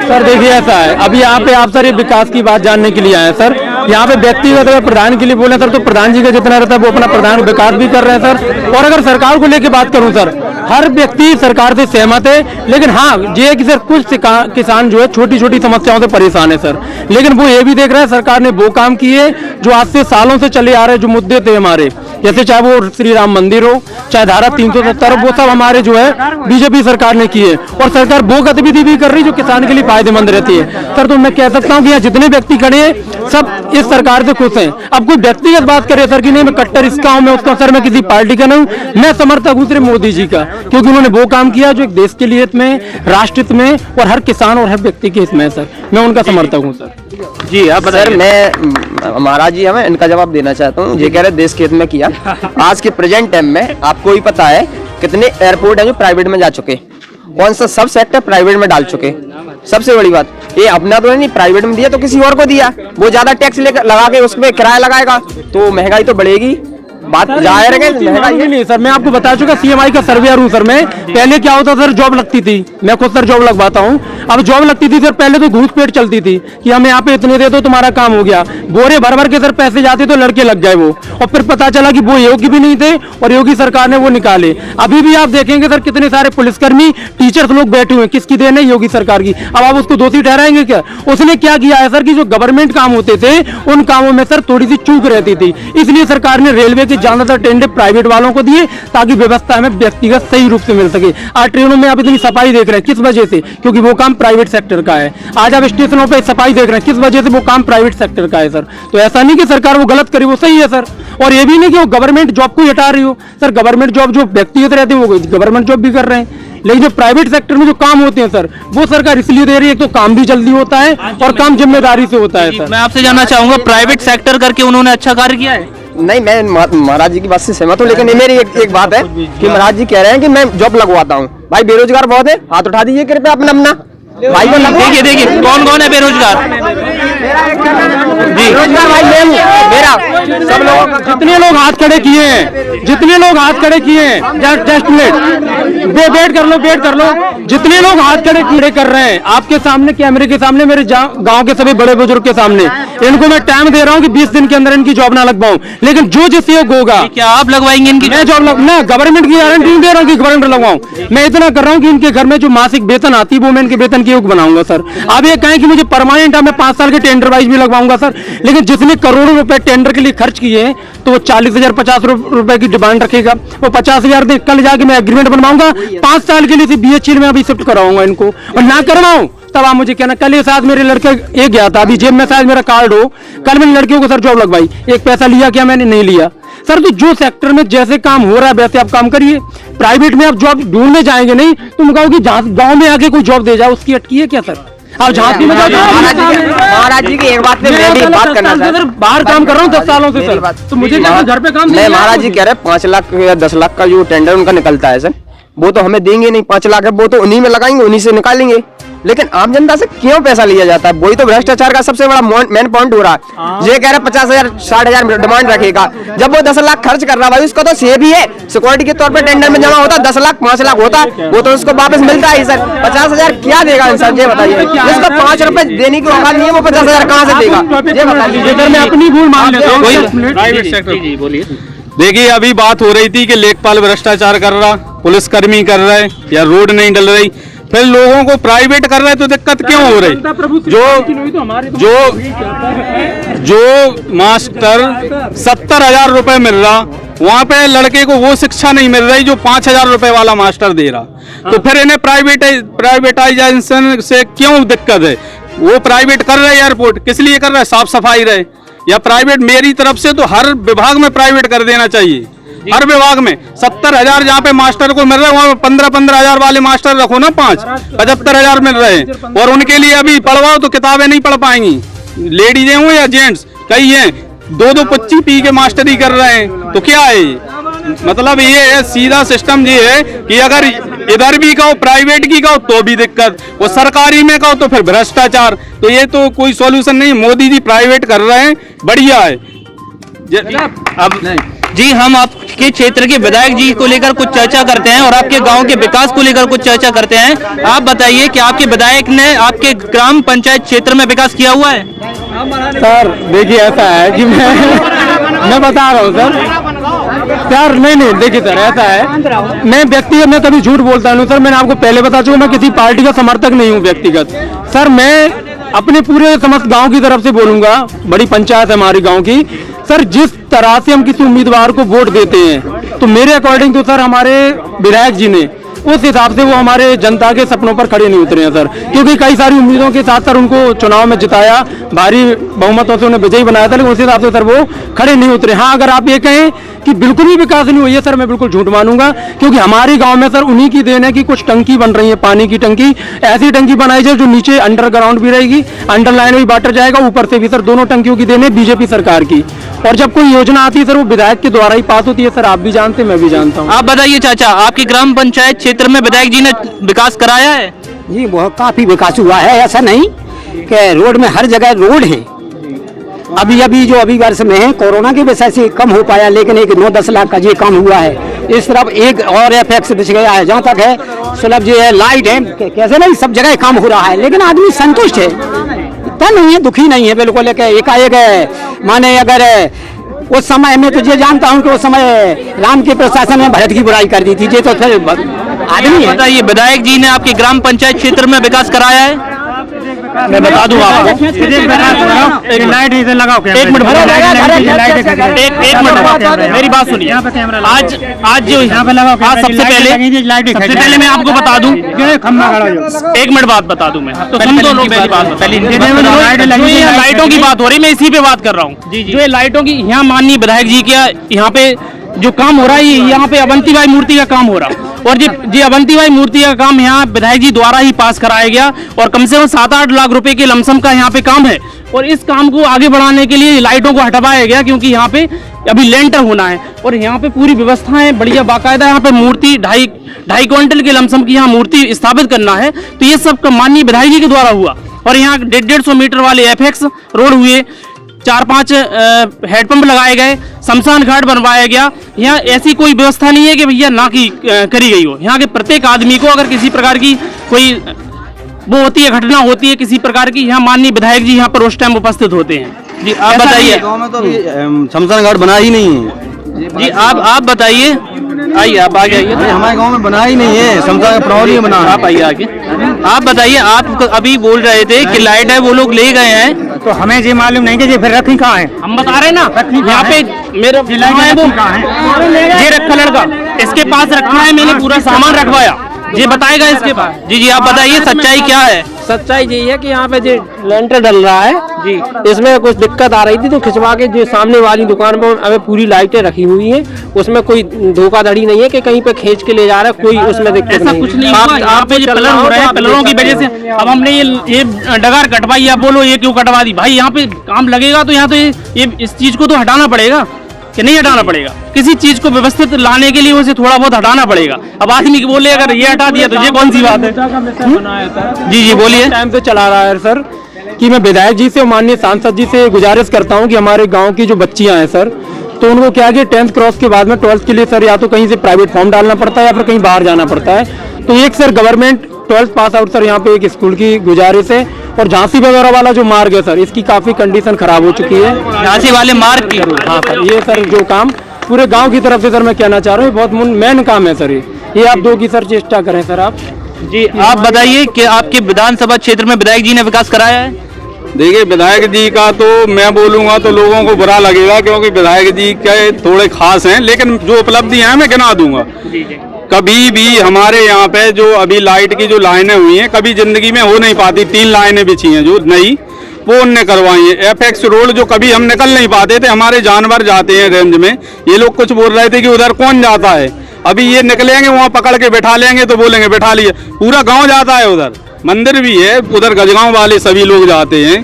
सर। देखिए ऐसा है, अभी यहाँ पे आप सर ये विकास की बात जानने के लिए आए हैं सर। यहाँ पे व्यक्तिगत अगर प्रधान के लिए बोले सर तो प्रधान जी का जितना रहता है वो अपना प्रधान विकास भी कर रहे हैं सर। और अगर सरकार को लेके बात करूँ सर, हर व्यक्ति सरकार से सहमत है, लेकिन हाँ ये कि सर कुछ किसान जो है छोटी छोटी समस्याओं से परेशान है सर। लेकिन वो ये भी देख रहे हैं सरकार ने वो काम किए जो आज से सालों से चले आ रहे जो मुद्दे थे हमारे, जैसे चाहे वो श्री राम मंदिर हो, चाहे धारा 370, वो सब हमारे जो है बीजेपी सरकार ने किए, और सरकार वो गतिविधि भी कर रही जो किसान के लिए फायदेमंद रहती है सर। तो मैं कह सकता हूँ कि यहाँ जितने व्यक्ति खड़े हैं सब इस सरकार से खुश हैं। अब कोई व्यक्तिगत बात करे सर कि नहीं मैं कट्टर इसका हूँ, मैं उसका, सर मैं किसी पार्टी का नहीं हूँ, मैं समर्थक हूँ सिर्फ मोदी जी का, क्योंकि उन्होंने वो काम किया जो एक देश के लिए हित में, राष्ट्र हित में, और हर किसान और हर व्यक्ति के हित में है सर। मैं उनका समर्थक हूँ सर। जी आप सर मैं महाराज जी हमें इनका जवाब देना चाहता हूँ। ये कह रहे देश के हित में किया, आज के प्रेजेंट टाइम में आपको ही पता है कितने एयरपोर्ट है जो प्राइवेट में जा चुके, कौन सा सब सेक्टर प्राइवेट में डाल चुके। सबसे बड़ी बात ये अपना तो नहीं प्राइवेट में दिया तो किसी और को दिया, वो ज्यादा टैक्स लेकर लगा के उसमें किराया लगाएगा तो महंगाई तो बढ़ेगी। बात जाहिर है नहीं सर, मैं आपको बता चुका CMI का सर्वेयर हूँ सर। मैं पहले क्या होता सर, जॉब लगती थी, मैं खुद सर जॉब लगवाता हूँ। अब जॉब लगती थी सर, पहले तो घूस पेट चलती थी कि हमें यहाँ पे इतने दे दो तुम्हारा काम हो गया, बोरे भर भर के सर पैसे जाते तो लड़के लग गए वो, और फिर पता चला कि वो योग्य भी नहीं थे और योगी सरकार ने वो निकाले। अभी भी आप देखेंगे सर कितने सारे पुलिसकर्मी, टीचर्स लोग बैठे हुए, किसकी देन है? योगी सरकार की। अब आप उसको दोषी ठहराएंगे क्या? उसने क्या किया है सर कि जो गवर्नमेंट काम होते थे उन कामों में सर थोड़ी सी चूक रहती थी, इसलिए सरकार ने रेलवे के ज्यादातर टेंडर प्राइवेट वालों को दिए ताकि व्यवस्था में व्यक्तिगत सही रूप से मिल सके। आज ट्रेनों में आप इतनी सफाई देख रहे हैं, किस वजह से? क्योंकि वो काम प्राइवेट सेक्टर का है। आज आप स्टेशनों पे सफाई देख रहे हैं, किस वजह से? वो काम प्राइवेट सेक्टर का है सर। तो ऐसा नहीं कि सरकार वो गलत करी, वो सही है सर। और ये भी नहीं कि वो गवर्नमेंट जॉब को हटा रही हो सर, गवर्नमेंट जॉब जो व्यक्तिगत रहते हैं वो गवर्नमेंट जॉब भी कर रहे हैं, लेकिन जो प्राइवेट सेक्टर में जो काम होते हैं सर वो सरकार इसलिए दे रही है, तो काम भी जल्दी होता है और काम जिम्मेदारी से होता है सर। मैं आपसे जानना चाहूंगा, प्राइवेट सेक्टर करके उन्होंने अच्छा कार्य किया है? नहीं, मैं महाराज जी की बात से सहमत हूँ, लेकिन ये मेरी एक बात है कि महाराज जी कह रहे हैं कि मैं जॉब लगवाता हूँ। भाई बेरोजगार बहुत है, हाथ उठा दीजिए कृपया अपना भाई को। देखिए कौन कौन है बेरोजगार? बेरोजगार भाई मेरा सब लोग, जितने लोग हाथ खड़े किए हैं, जितने लोग हाथ खड़े किए हैं, जस्ट वेट कर लो, जितने लोग हाथ खड़े कर रहे हैं आपके सामने, कैमरे के सामने, मेरे गांव के सभी बड़े बुजुर्ग के सामने, इनको मैं टाइम दे रहा हूं कि 20 दिन के अंदर इनकी जॉब ना लगवाऊं, लेकिन जो जिस योग होगा। क्या आप लगवाएंगे इनकी? मैं जॉब ना गवर्नमेंट की गारंटी नहीं दे रहा हूँ कि गवर्नमेंट लगवाऊं, मैं इतना कर रहा हूँ कि इनके घर में जो मासिक वेतन आती है वो मैं इनके वेतन के योग बनाऊंगा सर। आप ये कहें कि मुझे परमानेंट, मैं 5 साल के टेंडर वाइज भी लगवाऊंगा सर, लेकिन जिसने करोड़ों रुपए टेंडर के लिए खर्च किए हैं तो वो 40,000 50 रुपए की डिमांड रखेगा, वो 50,000 दे, कल जाके मैं एग्रीमेंट बनवाऊंगा 5 साल के लिए BHL में अभी शिफ्ट कराऊंगा इनको, और ना करवाऊं तब आप मुझे कहना। कल ये साथ मेरे लड़के एक गया था, अभी जेब में शायद मेरा कार्ड हो, कल मैंने लड़कियों को सर जॉब लगवाई, एक पैसा लिया क्या? मैंने नहीं लिया सर। तो जो सेक्टर में जैसे काम हो रहा है वैसे आप काम करिए। प्राइवेट में आप जॉब ढूंढने जाएंगे नहीं, तुम कहोगे गांव में आके कोई जॉब दे जाए, उसकी अटकी है क्या सर? आप झांसी में महाराज जी की एक बात पे मैं भी बात करना चाहता हूँ। बाहर काम कर रहा हूँ 10 सालों से सर, तो मुझे घर पे काम। मैं महाराज जी कह रहे हैं 5 लाख या 10 लाख का जो टेंडर उनका निकलता है सर, वो तो हमें देंगे नहीं। 5 लाख है वो तो उन्हीं में लगाएंगे, उन्हीं से निकालेंगे, लेकिन आम जनता से क्यों पैसा लिया जाता है? वही तो भ्रष्टाचार का सबसे बड़ा मेन पॉइंट हो रहा है। ये कह रहे 50,000 60,000 डिमांड रखेगा, जब वो 10 लाख खर्च कर रहा है उसका तो सेव ही है, सिक्योरिटी के तौर पर टेंडर में जमा होता 10 लाख 5 लाख होता, वो तो उसको वापस मिलता है सर। 50,000 क्या देगा इंसान, ये बताइए? जिसको 5 रुपए देने की औकात नहीं है वो 50,000 कहाँ से देगा, ये बताइए? मैं अपनी भूल मान लेता हूँ। प्राइवेट सेक्टर बोलिए। देखिए अभी बात हो रही थी कि लेखपाल भ्रष्टाचार कर रहा, पुलिसकर्मी कर रहे, या रोड नहीं डल रही, फिर लोगों को प्राइवेट कर रहे तो दिक्कत क्यों हो रही? जो मास्टर 70,000 रुपए मिल रहा, वहाँ पे लड़के को वो शिक्षा नहीं मिल रही जो 5,000 रुपए वाला मास्टर दे रहा। तो फिर इन्हें प्राइवेटाइजेशन से क्यों दिक्कत है? वो प्राइवेट कर रहे एयरपोर्ट, किस लिए कर रहे? साफ सफाई रहे या प्राइवेट? मेरी तरफ से तो हर विभाग में प्राइवेट कर देना चाहिए। हर विभाग में 70,000 जहाँ पे मास्टर को मिल रहा है वहाँ 15,000 वाले मास्टर रखो ना, 75,000 मिल रहे हैं। और उनके लिए अभी पढ़वाओ तो किताबें नहीं पढ़ पाएंगी, लेडीजें हो या जेंट्स, कई हैं 2-2 25 पी के मास्टरी कर रहे हैं। तो क्या है ये? मतलब ये है, सीधा सिस्टम ये है कि अगर इधर भी कहो प्राइवेट की कहो तो भी दिक्कत, वो सरकारी में कहो तो फिर भ्रष्टाचार। तो ये तो कोई सॉल्यूशन नहीं। मोदी जी प्राइवेट कर रहे हैं, बढ़िया है। अब जी हम आपके क्षेत्र के विधायक जी को लेकर कुछ चर्चा करते हैं और आपके गांव के विकास को लेकर कुछ चर्चा करते हैं। आप बताइए कि आपके विधायक ने आपके ग्राम पंचायत क्षेत्र में विकास किया हुआ है? सर देखिए ऐसा है कि मैं बता रहा हूँ सर नहीं देखिए सर ऐसा है, मैं व्यक्तिगत में कभी झूठ बोलता नहीं सर। मैंने आपको पहले बता चुका, मैं किसी पार्टी का समर्थक नहीं हूँ व्यक्तिगत। सर मैं अपने पूरे समस्त गांव की तरफ से बोलूंगा, बड़ी पंचायत है हमारी गांव की। सर जिस तरह से हम किसी उम्मीदवार को वोट देते हैं तो मेरे अकॉर्डिंग तो सर हमारे विधायक जी ने उस हिसाब से वो हमारे जनता के सपनों पर खड़े नहीं उतरे हैं सर। क्योंकि कई सारी उम्मीदों के साथ सर उनको चुनाव में जिताया, भारी बहुमतों से उन्हें विजयी बनाया था, लेकिन उस हिसाब से सर वो खड़े नहीं उतरे। हाँ अगर आप ये कहें कि बिल्कुल भी विकास नहीं हुई है सर, मैं बिल्कुल झूठ मानूंगा। क्योंकि हमारे गांव में सर उन्हीं की देन है कि कुछ टंकी बन रही है, पानी की टंकी, ऐसी टंकी बनाई जाए जो नीचे अंडरग्राउंड भी रहेगी, अंडरलाइन भी वाटर जाएगा, ऊपर से भी सर दोनों टंकियों की देन है बीजेपी सरकार की। और जब कोई योजना आती है सर वो विधायक के द्वारा ही पास होती है सर, आप भी जानते हैं मैं भी जानता हूँ। आप बताइए चाचा, आपकी ग्राम पंचायत क्षेत्र में विधायक जी ने विकास कराया है? जी बहुत काफी विकास हुआ है, ऐसा नहीं कि रोड में हर जगह रोड है। अभी जो अभी वर्ष में है कोरोना की वजह से कम हो पाया, लेकिन एक 9-10 लाख का ये काम हुआ है। इस तरफ एक और एफएक्स बिछ गया है, जहाँ तक है सुलभ जी है, लाइट है, कैसे नहीं सब जगह काम हो रहा है। लेकिन आदमी संतुष्ट है, इतना नहीं है, दुखी नहीं है बिल्कुल। एकाएक माने अगर उस समय में तो ये जानता हूँ कि उस समय राम के प्रशासन में भरत की बुराई कर दी थी, ये तो फिर आदमी है। बताइए विधायक जी ने आपके ग्राम पंचायत क्षेत्र में विकास कराया है? मैं बता दूं आपको, एक लाइट इधर लगाओ, एक मिनट मेरी बात सुनिए। आज जो यहाँ पे लगाओ, आज सबसे पहले मैं आपको बता दूं, एक मिनट बात बता दूं मैं, तो सुन दो लोग मेरी बात। पहले लाइटों की बात हो रही, मैं इसी पे बात कर रहा हूँ। जो ये लाइटों की यहाँ माननीय विधायक जी का यहाँ पे जो काम हो रहा है, यहाँ पे अवंतीबाई मूर्ति का काम हो रहा है। और जी अवंतीबाई मूर्ति का काम यहाँ विधायक जी द्वारा ही पास कराया गया और कम से कम 7-8 लाख रुपए के लमसम का यहाँ पे काम है। और इस काम को आगे बढ़ाने के लिए लाइटों को हटवाया गया, क्योंकि यहाँ पे अभी लेंटर होना है और यहाँ पे पूरी व्यवस्था है बढ़िया, बाकायदा यहाँ पे मूर्ति 2.5 क्विंटल के लमसम की यहाँ मूर्ति स्थापित करना है। तो ये सब माननीय विधायक जी के द्वारा हुआ। और यहाँ 150 मीटर वाले एफएक्स रोड हुए, 4-5 हेडपंप लगाए गए, शमशान घाट बनवाया गया। यहाँ ऐसी कोई व्यवस्था नहीं है कि भैया ना की करी गई हो। यहाँ के प्रत्येक आदमी को अगर किसी प्रकार की कोई वो होती है, घटना होती है किसी प्रकार की, यहाँ माननीय विधायक जी यहाँ पर उस टाइम उपस्थित होते हैं। जी आप बताइए। गांव में तो अभी शमशान घाट बना ही नहीं है। जी आप बताइए, आइए आप आगे आइए। हमारे गांव में बना ही नहीं है, शमशान प्रौढ़ी बना। आप आइए आगे। आप बताइए, आप अभी बोल रहे थे कि लाइट है वो लोग ले गए हैं, तो हमें ये मालूम नहीं कि ये फिर रखी कहाँ है। हम बता रहे हैं ना, यहाँ पे मेरा ये रखा लड़का, इसके पास रखा है, मैंने पूरा सामान रखवाया, ये बताएगा इसके पास। जी आप बताइए सच्चाई क्या है? सच्चाई यही है कि यहाँ पे जो लेंटर डल रहा है जी, इसमें कुछ दिक्कत आ रही थी, तो खिंचवा के जो सामने वाली दुकान पर हमें पूरी लाइटें रखी हुई हैं, उसमें कोई धोखाधड़ी नहीं है कि कहीं पे खींच के ले जा रहा है, कोई उसमें दिक्कत नहीं। कुछ नहीं हुआ, आप पे पिलर हो रहे हैं, पिलरों की वजह से अब हमने ये डगार कटवाई। आप बोलो ये क्यों कटवा दी? भाई यहाँ पे काम लगेगा तो यहाँ तो ये इस चीज को तो हटाना पड़ेगा कि नहीं हटाना पड़ेगा? किसी चीज को व्यवस्थित लाने के लिए उसे थोड़ा बहुत हटाना पड़ेगा। अब आदमी की बोले अगर ये हटा दिया तो ये कौन सी बात है? जी बोलिए। टाइम से चला रहा है सर कि मैं विधायक जी से और माननीय सांसद जी से गुजारिश करता हूं कि हमारे गांव की जो बच्चियां हैं सर, तो उनको क्या कि 10th क्रॉस के बाद में 12th के लिए सर या तो कहीं से प्राइवेट फॉर्म डालना पड़ता है या फिर कहीं बाहर जाना पड़ता है। तो एक sir government 12th pass out sir यहाँ पे एक स्कूल की गुजारिश है। और झांसी वगैरह वाला जो मार्ग है सर, इसकी काफी कंडीशन खराब हो चुकी है। झांसी वाले मार्ग की? हाँ सर, ये सर जो काम पूरे गांव की तरफ से सर मैं कहना चाह रहा हूँ, बहुत मेन काम है सर। ये आप दो की सर चेष्टा करें सर आप। जी आप बताइए कि आपके विधानसभा क्षेत्र में विधायक जी ने विकास कराया है? देखिए, विधायक जी का तो मैं बोलूंगा तो लोगों को बुरा लगेगा, क्योंकि विधायक जी के थोड़े खास हैं, लेकिन जो उपलब्धियां हैं मैं गिना दूंगा। कभी भी हमारे यहाँ पे जो अभी लाइट की जो लाइनें हुई हैं, कभी जिंदगी में हो नहीं पाती। 3 लाइनें बिछी हैं जो नई, वो उनने करवाई है। एफएक्स रोड जो कभी हम निकल नहीं पाते थे, हमारे जानवर जाते हैं रेंज में, ये लोग कुछ बोल रहे थे कि उधर कौन जाता है, अभी ये निकलेंगे वहाँ पकड़ के बैठा लेंगे तो बोलेंगे बैठा लिए, पूरा गांव जाता है उधर। मंदिर भी है उधर, गजगांव वाले सभी लोग जाते हैं,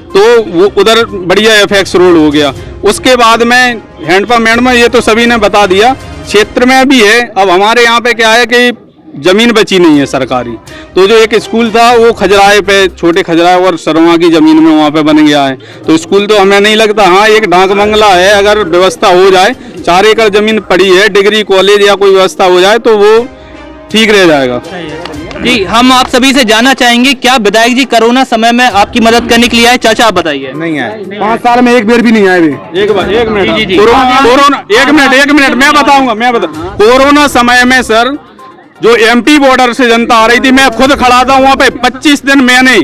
तो वो उधर बढ़िया एफएक्स रोड हो गया। उसके बाद में हैंडपम्प में ये तो सभी ने बता दिया, क्षेत्र में भी है। अब हमारे यहाँ पे क्या है कि जमीन बची नहीं है सरकारी, तो जो एक स्कूल था वो खजराए पे, छोटे खजराए और सरवा की जमीन में वहाँ पे बन गया है, तो स्कूल तो हमें नहीं लगता। हाँ, एक डाक बंगला है, अगर व्यवस्था हो जाए, 4 एकड़ जमीन पड़ी है, डिग्री कॉलेज या कोई व्यवस्था हो जाए तो वो ठीक रह जाएगा। जी हम आप सभी से जानना चाहेंगे, क्या विधायक जी कोरोना समय में आपकी मदद करने के लिए आए? चाचा आप बताइए। नहीं आए, 5 साल में एक बार भी नहीं आए। एक मिनट, जी, जी। कोरोना एक मिनट मैं बताऊंगा। कोरोना समय में सर जो एमपी बॉर्डर से जनता आ रही थी, मैं खुद खड़ा था वहाँ पे 25 दिन, मैंने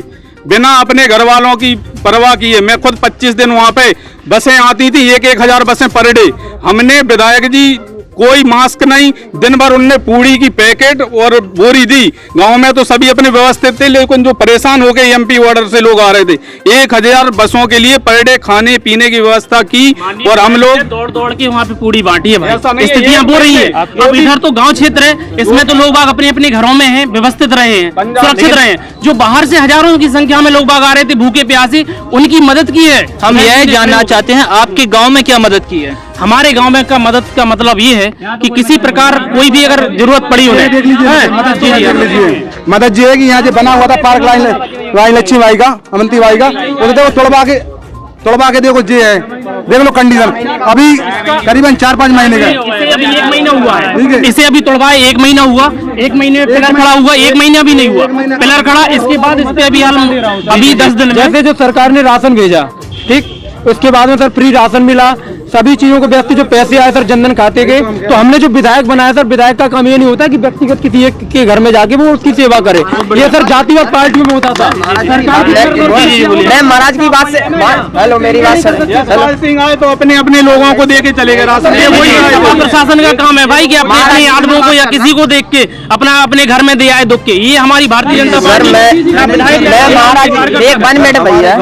बिना अपने घर वालों की परवाह किए मैं खुद 25 दिन वहाँ पे, बसें आती थी 1,000 बसें पर डे। हमने विधायक जी कोई मास्क नहीं, दिन भर उनने पूड़ी की पैकेट और बोरी दी। गांव में तो सभी अपने व्यवस्थित थे, लेकिन जो परेशान हो गए एमपी ऑर्डर से लोग आ रहे थे, 1,000 बसों के लिए पर डे खाने पीने की व्यवस्था की, और हम लोग दौड़ दौड़ के वहाँ पे पूड़ी बांटी है भाई। स्थितियाँ वो रही है। अब इधर तो गांव क्षेत्र है, इसमें तो लोग बाग अपने अपने घरों में हैं, व्यवस्थित रहे हैं, सुरक्षित रहे हैं। जो बाहर से हजारों की संख्या में लोग बाग आ रहे थे भूखे प्यासे, उनकी मदद की है। हम यह जानना चाहते हैं आपके गांव में क्या मदद की है? हमारे गांव में का मदद का मतलब ये है कि किसी प्रकार कोई भी अगर जरूरत पड़ी उन्हें मदद जी है कि यहाँ जो बना हुआ था पार्क लाइन लक्ष्मी बाई का, अमंती बाई का, वो देखो तोड़वा के देखो जी है, देख लो कंडीशन। अभी करीबन 4-5 महीने का, अभी 1 महीना हुआ है इसे, अभी तोड़वाए 1 महीना हुआ, 1 महीने में पिलर खड़ा हुआ, 1 महीना भी नहीं हुआ पिलर खड़ा। इसके बाद इस पे अभी 10 दिन जैसे जो सरकार ने राशन भेजा, ठीक, उसके बाद में सर फ्री राशन मिला, सभी चीजों को व्यक्ति जो पैसे आए सर जनधन खाते के, तो हमने जो विधायक बनाया सर, विधायक का काम ये नहीं होता कि व्यक्तिगत किसी एक के घर में जाके वो उसकी सेवा करे, ये सर जातिवाद पार्टियों में होता था। मैं महाराज की बात से, हेलो मेरी बात सर, सिंह आए तो अपने अपने लोगों को दे के चले गए राशन। वही प्रशासन का काम है भाई कि अपने आदमियों को या किसी को देख के अपना अपने घर में दे आए दुख के। ये हमारी भारतीय जनता पार्टी। मैं महाराज एक 1 मिनट भैया,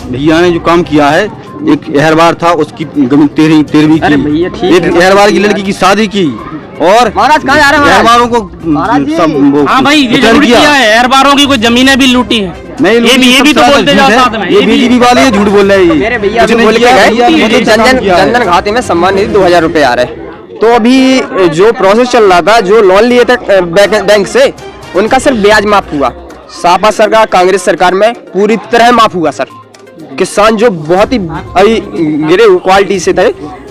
भैया ने जो काम किया है, एक एहरबार था उसकी 13वीं की, एक एहरबार की लड़की की शादी की, और महाराज कहाँ जा रहे हैं? एहरबारों को सब हाँ भाई ये जरूर किया है, एहरबारों की कोई जमीनें भी लूटी है। नहीं, ये भी तो बोलते जाओ साथ में, ये बीजेपी वाले ये झूठ बोल रहे हैं। मेरे भैया अभी बोल के गए जनधन खाते में सम्मान निधि 2,000 रुपए आ रहे, तो अभी जो प्रोसेस चल रहा था, जो लोन लिए थे बैंक से, उनका सिर्फ ब्याज माफ हुआ। सपा सरकार कांग्रेस सरकार में पूरी तरह माफ हुआ सर। किसान जो बहुत ही गिरे हुए क्वालिटी से थे,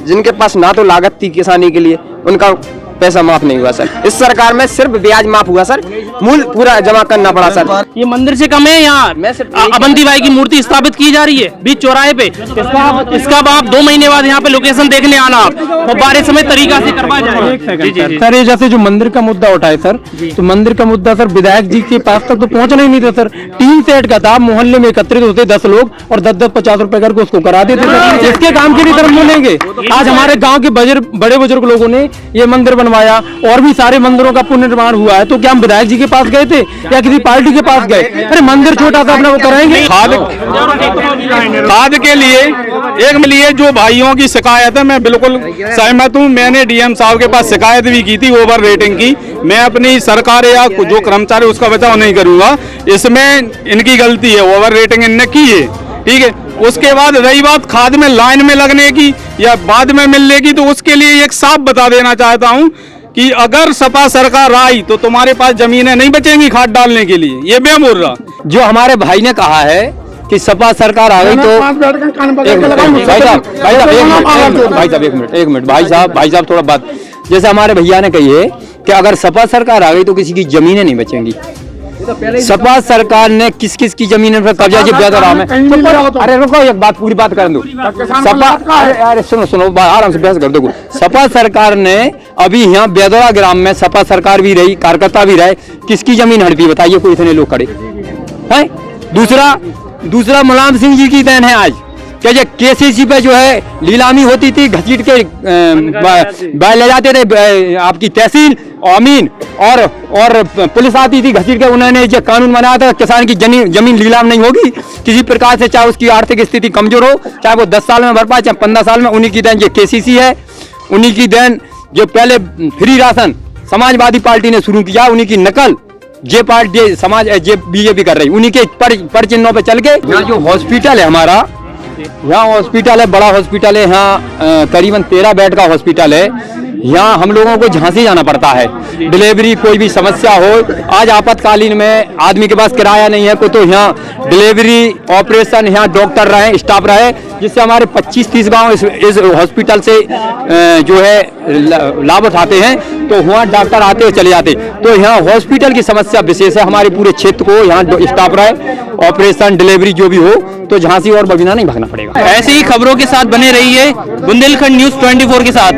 जिनके पास ना तो लागत थी किसानी के लिए, उनका पैसा माफ नहीं हुआ सर। इस सरकार में सिर्फ ब्याज माफ हुआ सर, मूल पूरा जमा करना पड़ा सर। ये मंदिर से कम है, यहाँ अबंती बाई की मूर्ति स्थापित की जा रही है बीच चौराहे पे। इसका आप 2 महीने बाद यहाँ पे लोकेशन देखने आना, और बारे समय तरीका से करवाया जाएगा। सर ये जैसे जो मंदिर का मुद्दा उठाए सर, तो मंदिर का मुद्दा सर विधायक जी के पास तक तो पहुंचना ही नहीं था सर। टीन सेट का था, मोहल्ले में एकत्रित होते 10 लोग और 10-50 रुपए करके उसको करा देते सर। इसके काम के लिए तरफ बोलेंगे। आज हमारे गाँव के बड़े बुजुर्ग लोगों ने ये मंदिर बनवाया, और भी सारे मंदिरों का पुनर्निर्माण हुआ है, तो क्या हम विधायक जी के पास गए थे या किसी पार्टी के पास गए? अरे मंदिर छोटा सा अपना वो कराएंगे। खाद के लिए जो भाइयों की शिकायत है, मैं बिल्कुल सहमत हूँ। मैंने डीएम साहब के पास शिकायत भी की थी ओवर रेटिंग की। मैं अपनी सरकार या जो कर्मचारी उसका बचाव नहीं करूंगा, इसमें इनकी गलती है, ओवर रेटिंग इनने की है, ठीक है। उसके बाद रही बात खाद में लाइन में लगने की या बाद में मिलने की, तो उसके लिए एक साफ बता देना चाहता हूँ कि अगर सपा सरकार आई तो तुम्हारे पास जमीनें नहीं बचेंगी खाद डालने के लिए, ये मैं बोल रहा। जो हमारे भाई ने कहा है कि सपा सरकार आ गई तो एक मिनट भाई साहब थोड़ा बात, जैसे हमारे भैया ने कही है कि अगर सपा सरकार आ गई तो किसी की जमीनें नहीं बचेंगी। सपा सरकार ने किस किस की जमीन पर कब्जा किया बेदरा में? अरे रुको, एक बात पूरी बात कर दो। सपा, अरे सुनो सुनो, आराम से बहस कर दो। सपा सरकार ने अभी यहाँ बेदरा ग्राम में सपा सरकार भी रही, कार्यकर्ता भी रहे, किसकी जमीन हड़पी बताइए? कोई इतने लोग खड़े हैं। दूसरा मुलायम सिंह जी की देन है आज कि जो केसीसी पे जो है नीलामी होती थी, घसीट के ले जाते थे आपकी तहसील अमीन, और पुलिस आती थी घसीट के। उन्होंने जो कानून बनाया था किसान की जमीन नीलाम नहीं होगी किसी प्रकार से, चाहे उसकी आर्थिक स्थिति कमजोर हो, चाहे वो 10 साल में भर पाए, चाहे 15 साल में। उन्हीं की देन जो केसीसी है, उन्हीं की देन जो पहले फ्री राशन समाजवादी पार्टी ने शुरू किया, उन्हीं की नकल जे पार्टी समाज जे बीजेपी कर रही, उन्हीं के पर चिन्हों पे चल के। यहाँ जो हॉस्पिटल है हमारा, यहाँ हॉस्पिटल है, बड़ा हॉस्पिटल है, यहाँ करीबन 13 बेड का हॉस्पिटल है। यहाँ हम लोगों को झांसी जाना पड़ता है, डिलीवरी कोई भी समस्या हो। आज आपातकालीन में आदमी के पास किराया नहीं है, को तो यहाँ डिलीवरी ऑपरेशन, यहाँ डॉक्टर रहे, स्टाफ रहे, जिससे हमारे 25-30 गांव इस हॉस्पिटल से जो है लाभ उठाते हैं। तो वहाँ डॉक्टर आते और चले जाते। तो यहाँ हॉस्पिटल की समस्या विशेष है हमारे पूरे क्षेत्र को। यहाँ स्टाफ रहे, ऑपरेशन डिलीवरी जो भी हो, तो झांसी और बबिना नहीं भागना पड़ेगा। ऐसे ही खबरों के साथ बने रहिए बुंदेलखंड न्यूज 24 के साथ।